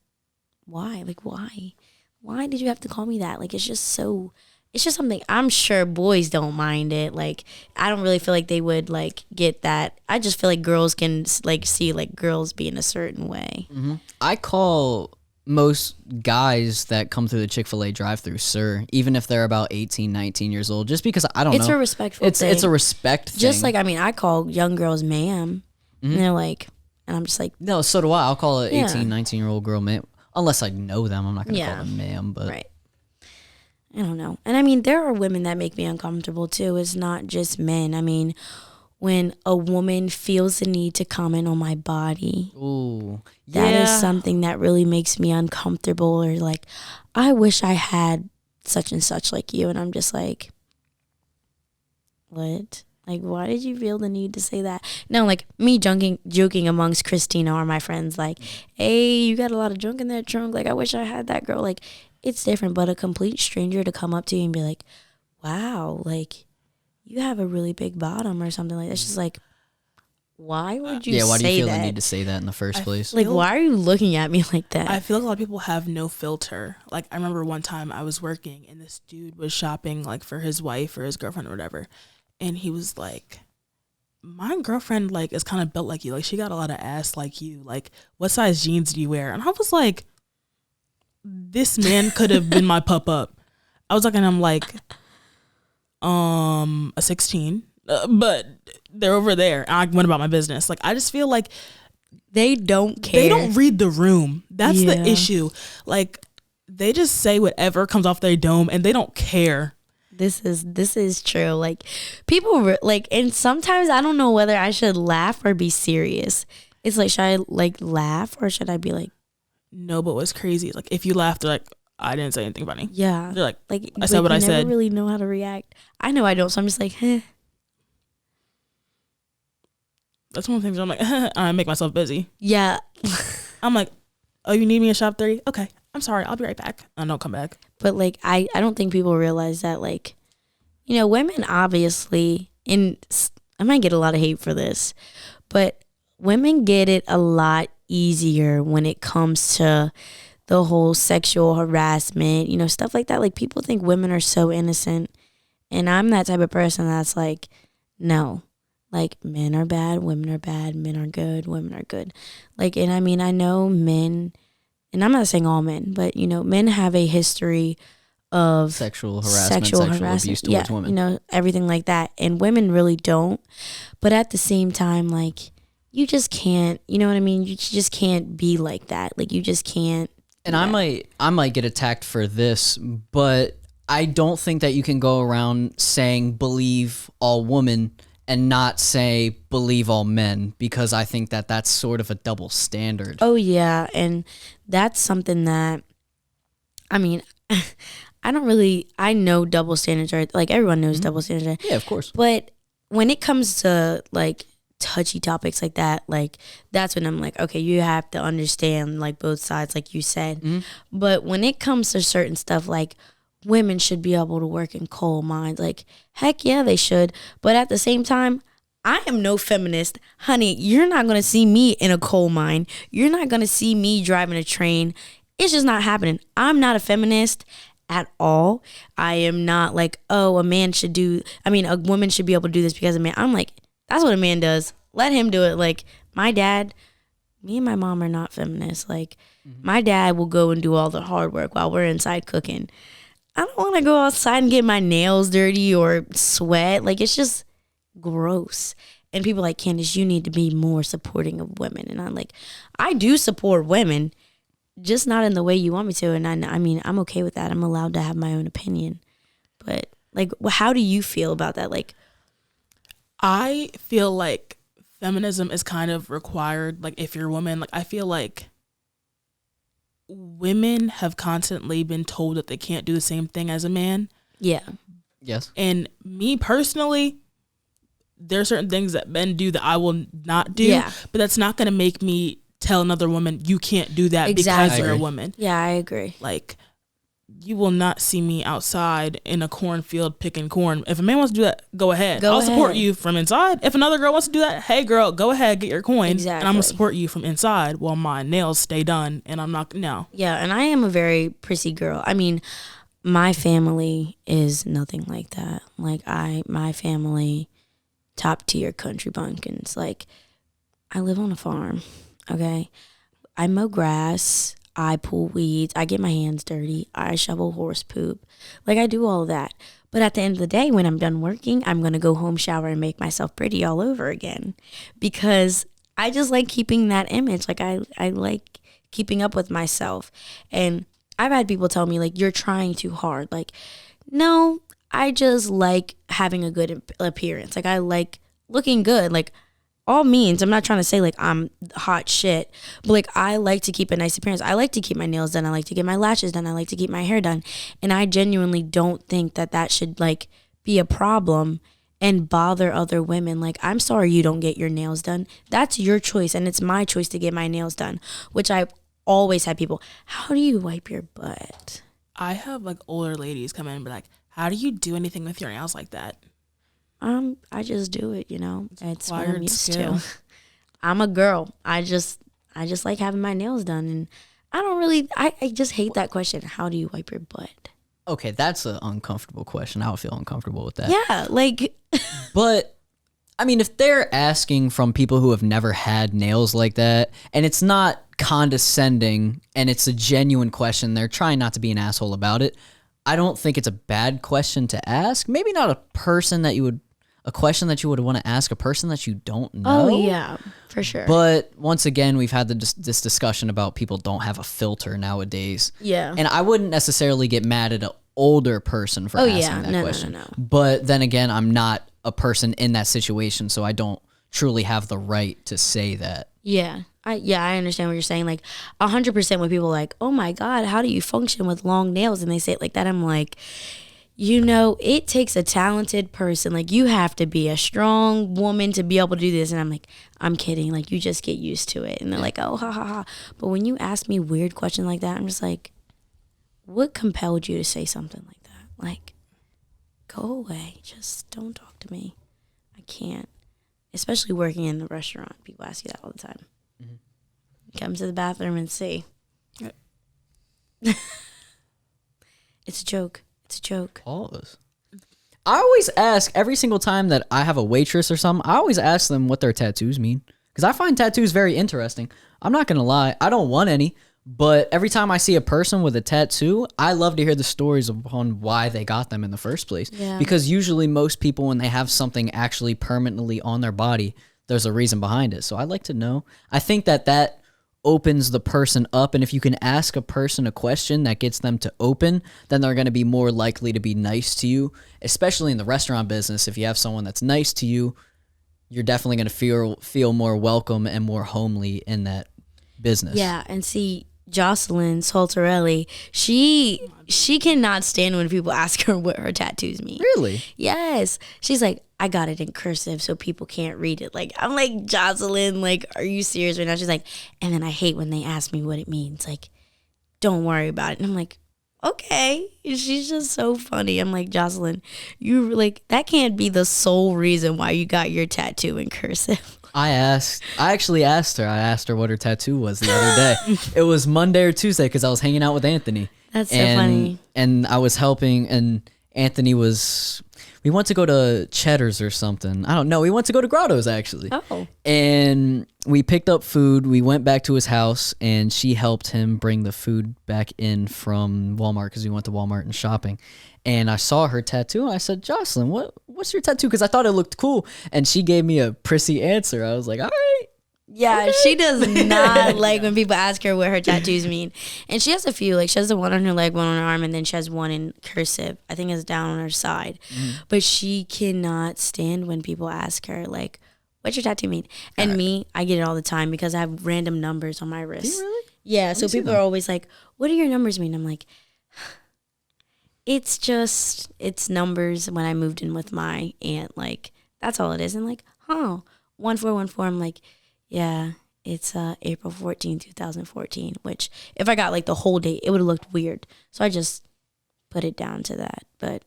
why? Like, why? Why did you have to call me that? Like, it's just something. I'm sure boys don't mind it. Like, I don't really feel like they would like get that. I just feel like girls can like see like girls being a certain way. Mm-hmm. I call most guys that come through the Chick-fil-A drive-thru sir, even if they're about 18, 19 years old, just because I don't know. It's a respectful thing. It's a respect thing. Just like, I mean, I call young girls ma'am. And they're like, and I'm just like, no, so do I. I'll call an Yeah. 18, 19-year-old girl ma'am. Unless I know them, I'm not going to call them ma'am. But right. I don't know. And I mean, there are women that make me uncomfortable too. It's not just men. I mean, when a woman feels the need to comment on my body, ooh, that is something that really makes me uncomfortable. Or like, I wish I had such and such like you. And I'm just like, what? Like, why did you feel the need to say that? No, like me joking amongst Kristina or my friends, like, hey, you got a lot of junk in that trunk. Like, I wish I had that, girl. Like, it's different. But a complete stranger to come up to you and be like, wow, like, you have a really big bottom or something like that. It's just like, why would you say that? Yeah, why do you feel the need to say that in the first place? Like, why are you looking at me like that? I feel like a lot of people have no filter. Like I remember one time I was working and this dude was shopping like for his wife or his girlfriend or whatever. And he was like, my girlfriend like is kind of built like you. Like she got a lot of ass like you. Like what size jeans do you wear? And I was like, this man could have been my pup up. I was looking at him like, a 16, but they're over there. And I went about my business. Like, I just feel like they don't care. They don't read the room. That's the issue. Like, they just say whatever comes off their dome and they don't care. This is true. Like, people like, and sometimes I don't know whether I should laugh or be serious. It's like, should I like laugh or should I be like, no? But what's crazy is like, if you laugh, they're like, I didn't say anything funny. Yeah. They're like I said what I said. I never really know how to react. I know I don't, so I'm just like, eh. That's one of the things I'm like, I make myself busy. Yeah. I'm like, oh, you need me at shop 30? Okay. I'm sorry. I'll be right back. I don't come back. But like, I don't think people realize that, like, you know, women obviously, and I might get a lot of hate for this, but women get it a lot easier when it comes to the whole sexual harassment, you know, stuff like that. Like, people think women are so innocent. And I'm that type of person that's like, no. Like, men are bad, women are bad, men are good, women are good. Like, and I mean, I know men, and I'm not saying all men, but, you know, men have a history of sexual harassment, sexual abuse towards women. You know, everything like that. And women really don't. But at the same time, like, you just can't, you know what I mean? You just can't be like that. Like, you just can't. And I might get attacked for this, but I don't think that you can go around saying believe all women and not say believe all men, because I think that that's sort of a double standard. Oh, yeah. And that's something that, I mean, I know double standards are, like, everyone knows double standards. Yeah, of course. But when it comes to, like, touchy topics like that, like, that's when I'm like, okay, you have to understand, like, both sides, like you said. But when it comes to certain stuff, like, women should be able to work in coal mines, like, heck yeah, they should. But at the same time, I am no feminist. Honey, you're not going to see me in a coal mine. You're not going to see me driving a train. It's just not happening. I'm not a feminist at all. I am not like, oh, a woman should be able to do this because of a man. I'm like, that's what a man does. Let him do it. Like, my dad, me and my mom are not feminists. Like, my dad will go and do all the hard work while we're inside cooking. I don't want to go outside and get my nails dirty or sweat. Like, it's just gross. And people are like, Candace, you need to be more supporting of women. And I'm like, I do support women, just not in the way you want me to. And I mean, I'm okay with that. I'm allowed to have my own opinion. But, like, how do you feel about that? Like, I feel like feminism is kind of required. Like, if you're a woman, like, I feel like women have constantly been told that they can't do the same thing as a man. Yeah. Yes. And me personally, there are certain things that men do that I will not do. Yeah. But that's not going to make me tell another woman, you can't do that because you're a woman. Yeah, I agree. Like, you will not see me outside in a cornfield picking corn. If a man wants to do that, go ahead. I'll support you from inside. If another girl wants to do that, hey girl, go ahead, get your coin. Exactly. And I'm going to support you from inside while my nails stay done and I'm not, no. Yeah, and I am a very prissy girl. I mean, my family is nothing like that. Like, my family, top tier country bumpkins. Like, I live on a farm, okay? I mow grass. I pull weeds, I get my hands dirty, I shovel horse poop. Like, I do all of that. But at the end of the day, when I'm done working, I'm going to go home, shower, and make myself pretty all over again. Because I just like keeping that image. Like, I like keeping up with myself. And I've had people tell me, like, you're trying too hard. Like, no, I just like having a good appearance. Like, I like looking good. Like, all means, I'm not trying to say like I'm hot shit, but like, I like to keep a nice appearance. I like to keep my nails done. I like to get my lashes done. I like to keep my hair done. And I genuinely don't think that should like be a problem and bother other women. Like, I'm sorry you don't get your nails done. That's your choice. And it's my choice to get my nails done, which I've always had people, how do you wipe your butt? I have like older ladies come in and be like, how do you do anything with your nails like that? I just do it, you know. It's what I'm used skill. to. I'm a girl. I just like having my nails done, and I don't really. I just hate that question. How do you wipe your butt? Okay, that's an uncomfortable question. I would feel uncomfortable with that. Yeah, like. But I mean, if they're asking from people who have never had nails like that, and it's not condescending and it's a genuine question, they're trying not to be an asshole about it, I don't think it's a bad question to ask. Maybe not a question that you would want to ask a person that you don't know. Oh, yeah, for sure. But once again, we've had this discussion about people don't have a filter nowadays. Yeah. And I wouldn't necessarily get mad at an older person for asking that question. No. But then again, I'm not a person in that situation, so I don't truly have the right to say that. Yeah. I understand what you're saying. Like 100% when people are like, oh my God, how do you function with long nails? And they say it like that. I'm like, it takes a talented person. Like you have to be a strong woman to be able to do this. And I'm like, I'm kidding. Like you just get used to it. And they're like, oh, ha, ha, ha. But when you ask me weird questions like that, I'm just like, what compelled you to say something like that? Like, go away. Just don't talk to me. I can't. Especially working in the restaurant. People ask you that all the time. Mm-hmm. Come to the bathroom and see. It's a joke. It's a joke. Pause. I always ask every single time that I have a waitress or something, I always ask them what their tattoos mean. Because I find tattoos very interesting. I'm not going to lie. I don't want any. But every time I see a person with a tattoo, I love to hear the stories upon why they got them in the first place. Yeah. Because usually most people, when they have something actually permanently on their body, there's a reason behind it. So I'd like to know. I think that opens the person up. And if you can ask a person a question that gets them to open, then they're going to be more likely to be nice to you, especially in the restaurant business. If you have someone that's nice to you, you're definitely going to feel more welcome and more homely in that business. Yeah, and see, Jocelyn Saltarelli, she cannot stand when people ask her what her tattoos mean. Really? Yes. She's like, I got it in cursive so people can't read it. Like, I'm like, Jocelyn, like, are you serious right now? She's like, and then I hate when they ask me what it means. Like, don't worry about it. And I'm like, okay. She's just so funny. I'm like, Jocelyn, that can't be the sole reason why you got your tattoo in cursive. I actually asked her what her tattoo was the other day. It was Monday or Tuesday because I was hanging out with Anthony. That's so funny. And I was helping, and Anthony we went to go to Cheddar's or something. I don't know. We went to go to Grotto's, actually. Oh. And we picked up food. We went back to his house, and she helped him bring the food back in from Walmart because we went to Walmart and shopping. And I saw her tattoo, and I said, Jocelyn, what's your tattoo? Because I thought it looked cool. And she gave me a prissy answer. I was like, all right. Yeah, okay. She does not like when people ask her what her tattoos mean. And she has a few. Like, she has the one on her leg, one on her arm, and then she has one in cursive. I think it's down on her side. But she cannot stand when people ask her, like, what's your tattoo mean? And me, I get it all the time because I have random numbers on my wrist. Do you really? Yeah, so people are always like, what do your numbers mean? I'm like, it's numbers when I moved in with my aunt. Like, that's all it is. And like, 1414. I'm like, yeah, it's April 14, 2014, which if I got like the whole date, it would have looked weird. So I just put it down to that. But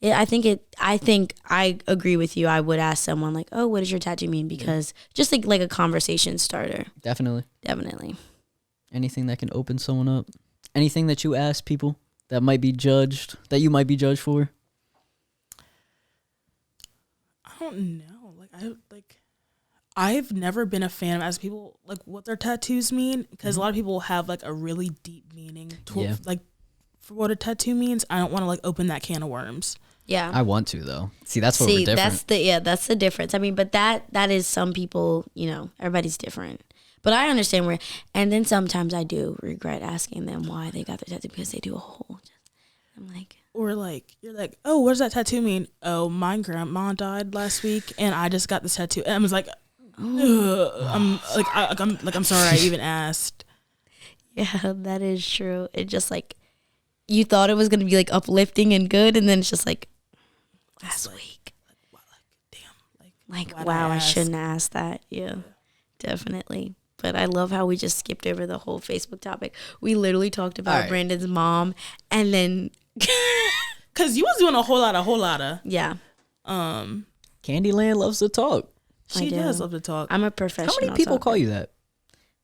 I think I agree with you. I would ask someone like, oh, what does your tattoo mean? Because just like a conversation starter. Definitely. Anything that can open someone up. Anything that you ask people that you might be judged for? I don't know. I've never been a fan of asking people like what their tattoos mean because a lot of people have like a really deep meaning like for what a tattoo means. I don't want to like open that can of worms. Yeah, I want to though. See, that's what we're different. That's the difference. I mean, but that is some people. Everybody's different. But I understand where. And then sometimes I do regret asking them why they got their tattoo because they do a whole. I'm like. Or like you're like, oh, what does that tattoo mean? Oh, my grandma died last week, and I just got this tattoo. And I was like, I'm sorry I even asked. Yeah, that is true. It just like you thought it was gonna be like uplifting and good, and then it's just like last week. Like wow, I shouldn't ask that. Yeah, definitely. But I love how we just skipped over the whole Facebook topic. We literally talked about Brandon's mom, and then. Cause you was doing a whole lot of. Yeah. Candyland loves to talk. She does love to talk. I'm a professional. How many people call you that?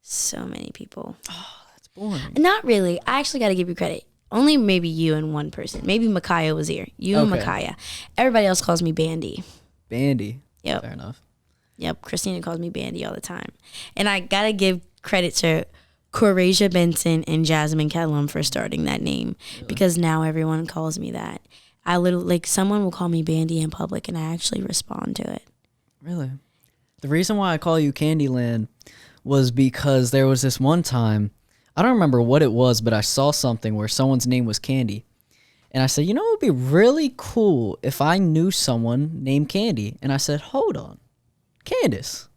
So many people. Oh, that's boring. Not really. I actually got to give you credit. Only maybe you and one person. Maybe Micaiah was here. You and Micaiah. Everybody else calls me Bandy. Bandy. Yep. Fair enough. Yep. Christina calls me Bandy all the time. And I got to give credit to Corasia Benson and Jasmine Kellum for starting that name because now everyone calls me that. I literally, like, someone will call me Bandy in public and I actually respond to it. Really? The reason why I call you Candyland was because there was this one time, I don't remember what it was, but I saw something where someone's name was Candy. And I said, you know, it would be really cool if I knew someone named Candy. And I said, hold on. Candace.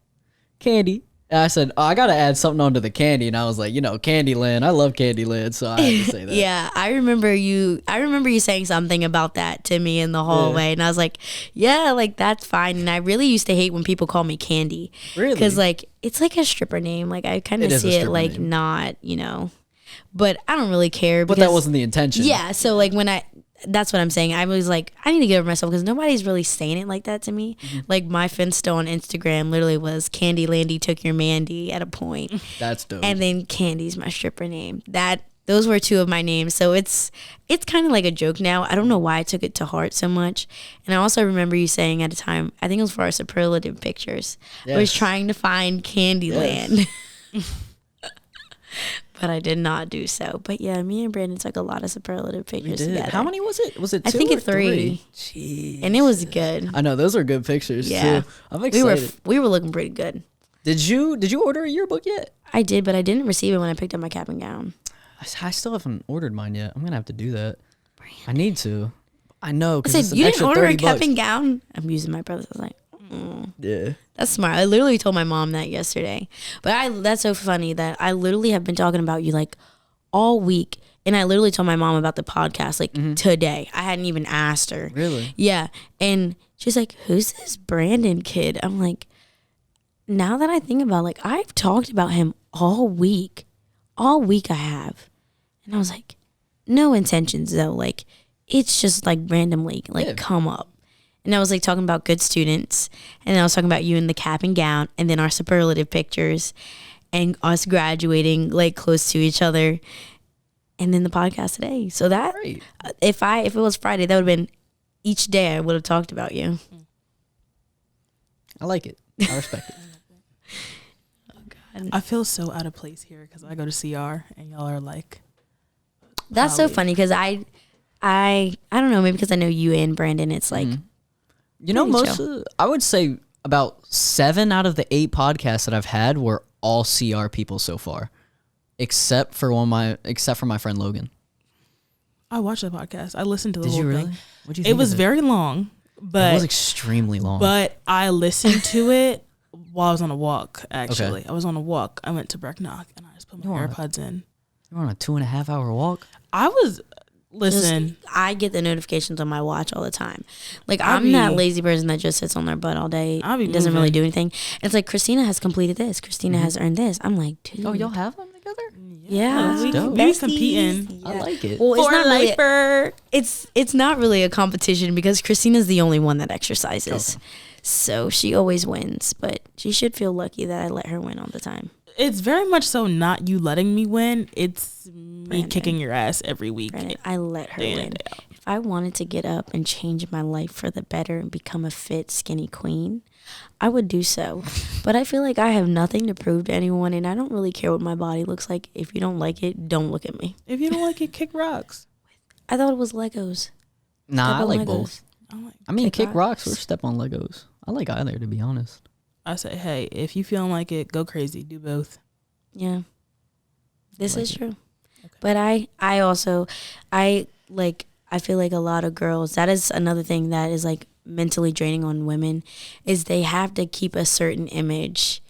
Candy. And I said, oh, I got to add something onto the candy. And I was like, you know, Candyland. I love Candyland. So I had to say that. Yeah, I remember you saying something about that to me in the hallway. And I was like, yeah, like, that's fine. And I really used to hate when people call me Candy. Really? Because, like, it's like a stripper name. Like, I kind of see it like name. Not, you know. But I don't really care. But that wasn't the intention. Yeah, so, like, that's what I'm saying. I was like, I need to get over myself because nobody's really saying it like that to me. Mm-hmm. Like, my Finsta on Instagram literally was Candy Landy took your Mandy at a point. That's dope. And then Candy's my stripper name. Those were two of my names. So it's kind of like a joke now. I don't know why I took it to heart so much. And I also remember you saying at a time, I think it was for our superlative pictures, I was trying to find Candyland. Yes. But I did not do so. But yeah, me and Brandon took a lot of superlative pictures together. How many was it? Was it 2 I think or it's 3. Jeez. And it was good. I know, those are good pictures too. I'm excited. We were looking pretty good. Did you order a yearbook yet? I did, but I didn't receive it when I picked up my cap and gown. I still haven't ordered mine yet. I'm gonna have to do that. Brandon. I need to. I know. I said, you didn't order a cap and gown? I'm using my brother's. I was like, yeah. That's smart. I literally told my mom that yesterday. But that's so funny that I literally have been talking about you like all week. And I literally told my mom about the podcast like today. I hadn't even asked her. Really? Yeah. And she's like, who's this Brandon kid? I'm like, now that I think about it, like, I've talked about him all week. All week I have. And I was like, no intentions though. Like, it's just like randomly like come up. And I was like talking about good students. And then I was talking about you in the cap and gown. And then our superlative pictures. And us graduating like close to each other. And then the podcast today. So that, if it was Friday, that would have been each day I would have talked about you. I like it. I respect it. Oh, God. I feel so out of place here because I go to CR and y'all are like. That's so funny because I don't know, maybe because I know you and Brandon, it's like. You know, I would say about 7 out of the 8 podcasts that I've had were all CR people so far. Except for my friend Logan. I watched the podcast. I listened to the whole thing. Did you really? What'd you think? It was very long, but it was extremely long. But I listened to it while I was on a walk. Actually, I was on a walk. I went to Brecknock and I just put my AirPods in. You were on a 2.5 hour walk. I was. Listen, I get the notifications on my watch all the time. Like, I'm that lazy person that just sits on their butt all day and doesn't really do anything. And it's like, Christina has completed this. Christina has earned this. I'm like, dude. Oh, y'all have them together? Yeah. We competing. Yeah. I like it. Well, it's not really, it's not really a competition because Christina's the only one that exercises. Okay. So she always wins. But she should feel lucky that I let her win all the time. It's very much so not you letting me win. It's me kicking your ass every week. Brandon, I let her win. If I wanted to get up and change my life for the better and become a fit, skinny queen, I would do so. But I feel like I have nothing to prove to anyone, and I don't really care what my body looks like. If you don't like it, don't look at me. If you don't like it, kick rocks. I thought it was Legos. Nah, I like both. I mean, kick rocks or step on Legos. I like either, to be honest. I say, hey, if you feel like it, go crazy. Do both. Yeah. This is true. Okay. But I also feel like a lot of girls, that is another thing that is like mentally draining on women, is they have to keep a certain image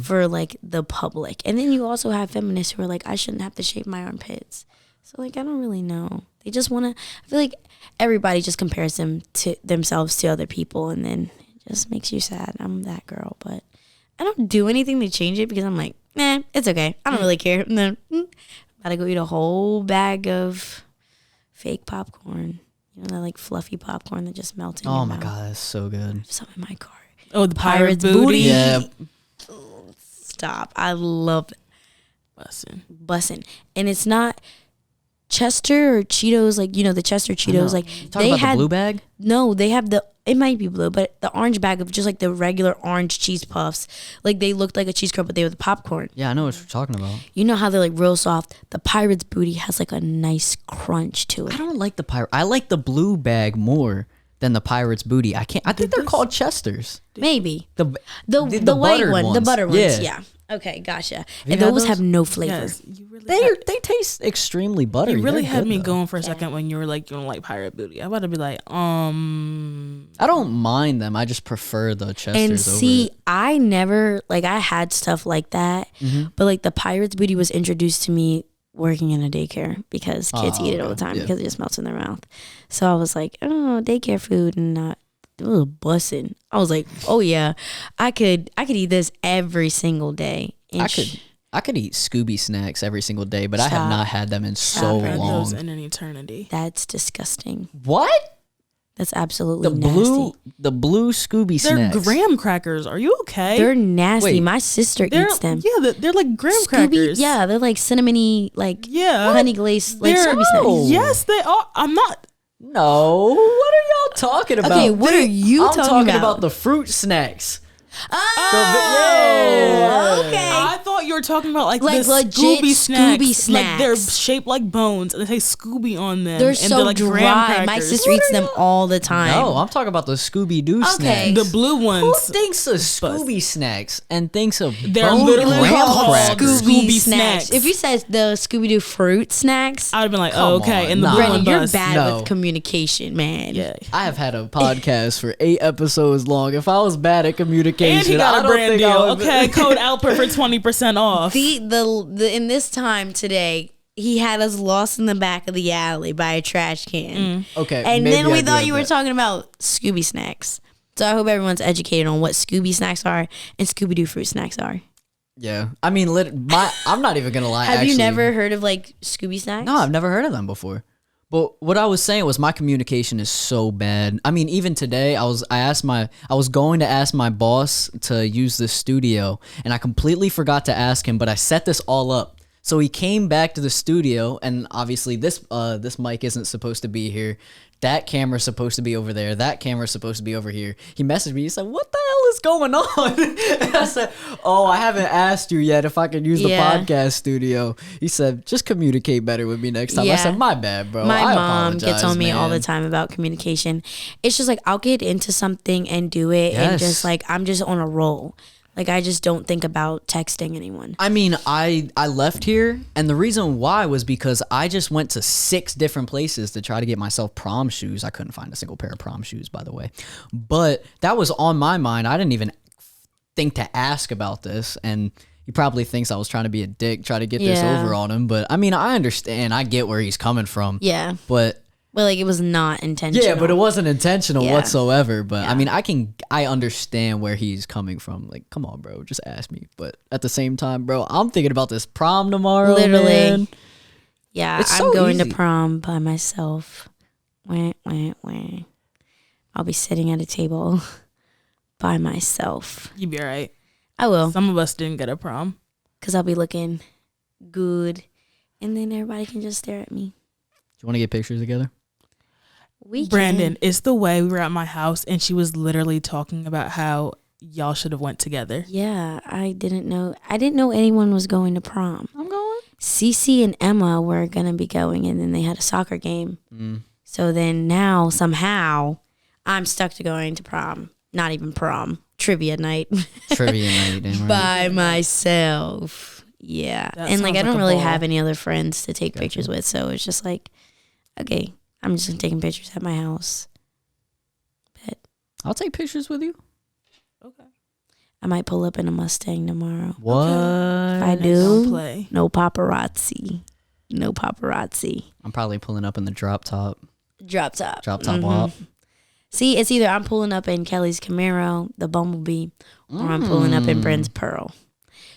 for like the public. And then you also have feminists who are like, I shouldn't have to shave my armpits. So like, I don't really know. They just want to, I feel like everybody just compares themselves to other people, and then just makes you sad. I'm that girl, but I don't do anything to change it because I'm like, nah, it's okay. I don't really care. And then gotta go eat a whole bag of fake popcorn. You know, that like fluffy popcorn that just melts in your mouth. Oh my God, that's so good. Some in my car. Oh, the pirate's booty. Yeah. Stop. I love bussin'. And it's not, Chester or Cheetos, like, you know, the Chester Cheetos, like Talking about the blue bag? No, they have it might be blue, but the orange bag of just like the regular orange cheese puffs. Like they looked like a cheese curl, but they were the popcorn. Yeah, I know what you're talking about. You know how they're like real soft? The Pirate's Booty has like a nice crunch to it. I don't like the pirate. I like the blue bag more than the Pirate's Booty. I think they're called Chesters. Maybe. The white buttered one. ones. The butter ones, Yeah. yeah. Okay, gotcha. you And had those those? have no flavor. Yes, you really They taste extremely buttery. You really They're had good, me though. going for a second when you were like, you don't like pirate booty. I about to be like, I don't mind them. I just prefer the Chesters And over see, it. I never, like, I had stuff like that, but like the Pirate's Booty was introduced to me working in a daycare because kids eat it all the time because it just melts in their mouth. So I was like, oh, daycare food and not. It was bussin'. I was like, oh yeah, I could eat this every single day. And I could eat Scooby snacks every single day, but I have Stop. not had them in Stop so right had long. those in an eternity. That's disgusting. What? That's absolutely The nasty. blue Scooby They're snacks. graham crackers. Are you okay? They're nasty. Wait. My sister eats them. Yeah, they're like graham Scooby, crackers. yeah, they're like cinnamony, like Yeah. honey glazed, like They're- Scooby snacks. Yes, they are. I'm not. No, what are y'all talking about? Okay, what are you I'm talking talking about? about the fruit snacks. Oh, okay. I thought you were talking about like Like the legit Scooby snacks. Scooby Like they're snacks. shaped like bones and they say Scooby on them. They're and so they're like graham dry. My crackers. sister eats them all the time. No, I'm talking about the Scooby Doo Okay. snacks. The blue Who ones. thinks of Scooby snacks and thinks of They're bone literally graham called crackers? Scooby snacks. If you said the Scooby Doo fruit snacks, I'd have been like, Come oh, okay. on, And the nah. blue Brendan, one you're bus. bad No. with communication, man. Yeah. I have had a podcast for 8 episodes long. If I was bad at communication, And he got I a don't brand think deal. I would. Okay, code Alper for 20% off. The in this time today, he had us lost in the back of the alley by a trash can. Okay, And maybe then I we do thought have you were that. talking about Scooby snacks. So I hope everyone's educated on what Scooby snacks are and Scooby Doo fruit snacks are. Yeah, I mean, I'm not even gonna lie. Have actually. you never heard of like Scooby snacks? No, I've never heard of them before. But what I was saying was my communication is so bad. I mean, even today, I was going to ask my boss to use the studio, and I completely forgot to ask him. But I set this all up, so he came back to the studio, and obviously this mic isn't supposed to be here. That camera's supposed to be over there. That camera's supposed to be over here. He messaged me. He said, "What the hell is going on?" And I said, "Oh, I haven't asked you yet if I can use the Yeah. podcast studio." He said, "Just communicate better with me next time." I Yeah. said, "My bad, bro. My I mom gets apologize, on me all the man." time about communication. It's just like I'll get into something and do it, and Yes. just like I'm just on a roll. Like I just don't think about texting anyone. I mean, I left here, and the reason why was because I just went to 6 different places to try to get myself prom shoes. I couldn't find a single pair of prom shoes, by the way. But that was on my mind. I didn't even think to ask about this, and he probably thinks I was trying to be a dick, try to get this Yeah. over on him. But I mean, I understand. I get where he's coming from. Yeah, But but like it was not intentional. yeah, but it wasn't intentional Yeah. whatsoever. But Yeah. I mean, I understand where he's coming from. Like, come on, bro, just ask me. But at the same time, bro, I'm thinking about this prom tomorrow. Literally. man. Yeah, It's I'm so going easy. to prom by myself. Wah, wah, wah. I'll be sitting at a table by myself. You'd be all right. I will, Some of us didn't get a prom. because I'll be looking good, and then everybody can just stare at me. Do you want to get pictures together? We can. Brandon, it's the way we were at my house and she was literally talking about how y'all should have went together. Yeah, I didn't know anyone was going to prom. I'm going. Cece and Emma were gonna be going, and then they had a soccer game. So then now somehow I'm stuck to going to prom. Not even prom, trivia night Trivia night. Damn right. by myself. Yeah, That and like I sounds don't like a really ball. have any other friends to take pictures with, so it's just like, okay, I'm just taking pictures at my house. I'll take pictures with you. Okay. I might pull up in a Mustang tomorrow. What? If I Don't do, play. no paparazzi. No paparazzi. I'm probably pulling up in the drop top. Drop top. Drop top Mhm. wop. See, it's either I'm pulling up in Kelly's Camaro, the Bumblebee, or I'm pulling up in Bryn's Pearl.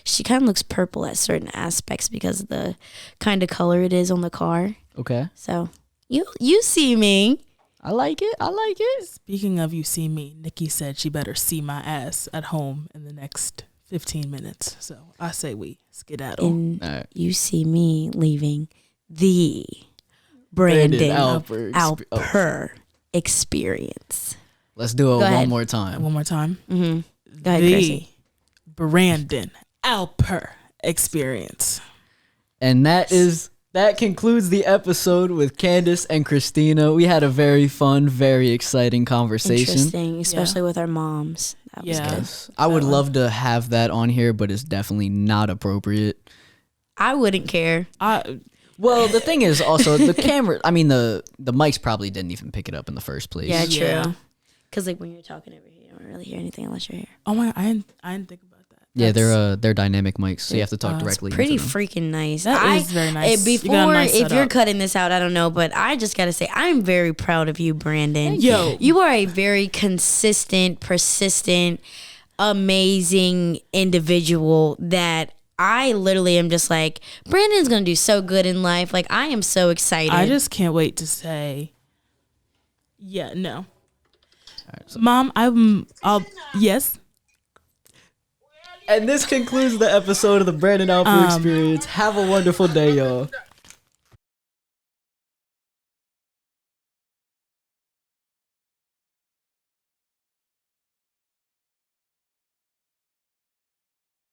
She kind of looks purple at certain aspects because of the kind of color it is on the car. Okay. So you see me. I like it. I like it. Speaking of you see me, Nikki said she better see my ass at home in the next 15 minutes. So I say we skedaddle. And All right. you see me leaving the Brandon Alper experience. Let's do it one more time. One more time. Mm-hmm. Go ahead, The Chrissy. Brandon Alper experience. And that concludes the episode with Candace and Kristina. We had a very fun, very exciting conversation. Interesting, especially with our moms. That was good. Yes. I would love to have that on here, but it's definitely not appropriate. I wouldn't care. Well, the thing is also the camera. I mean, the mics probably didn't even pick it up in the first place. Yeah, true. Yeah. Because like when you're talking over here, you don't really hear anything unless you're here. Oh my! I didn't think about that. Yeah, they're dynamic mics, so you have to talk directly. Pretty into them. freaking nice. That is very nice. Before, You got a nice if you're setup. cutting this out, I don't know, but I just gotta say, I'm very proud of you, Brandon. Yo. You are a very consistent, persistent, amazing individual that I literally am just like, Brandon's gonna do so good in life. Like, I am so excited. I just can't wait to say. Yeah. No. Mom, yes. And this concludes the episode of the Brandon Alper Experience. Have a wonderful day, y'all.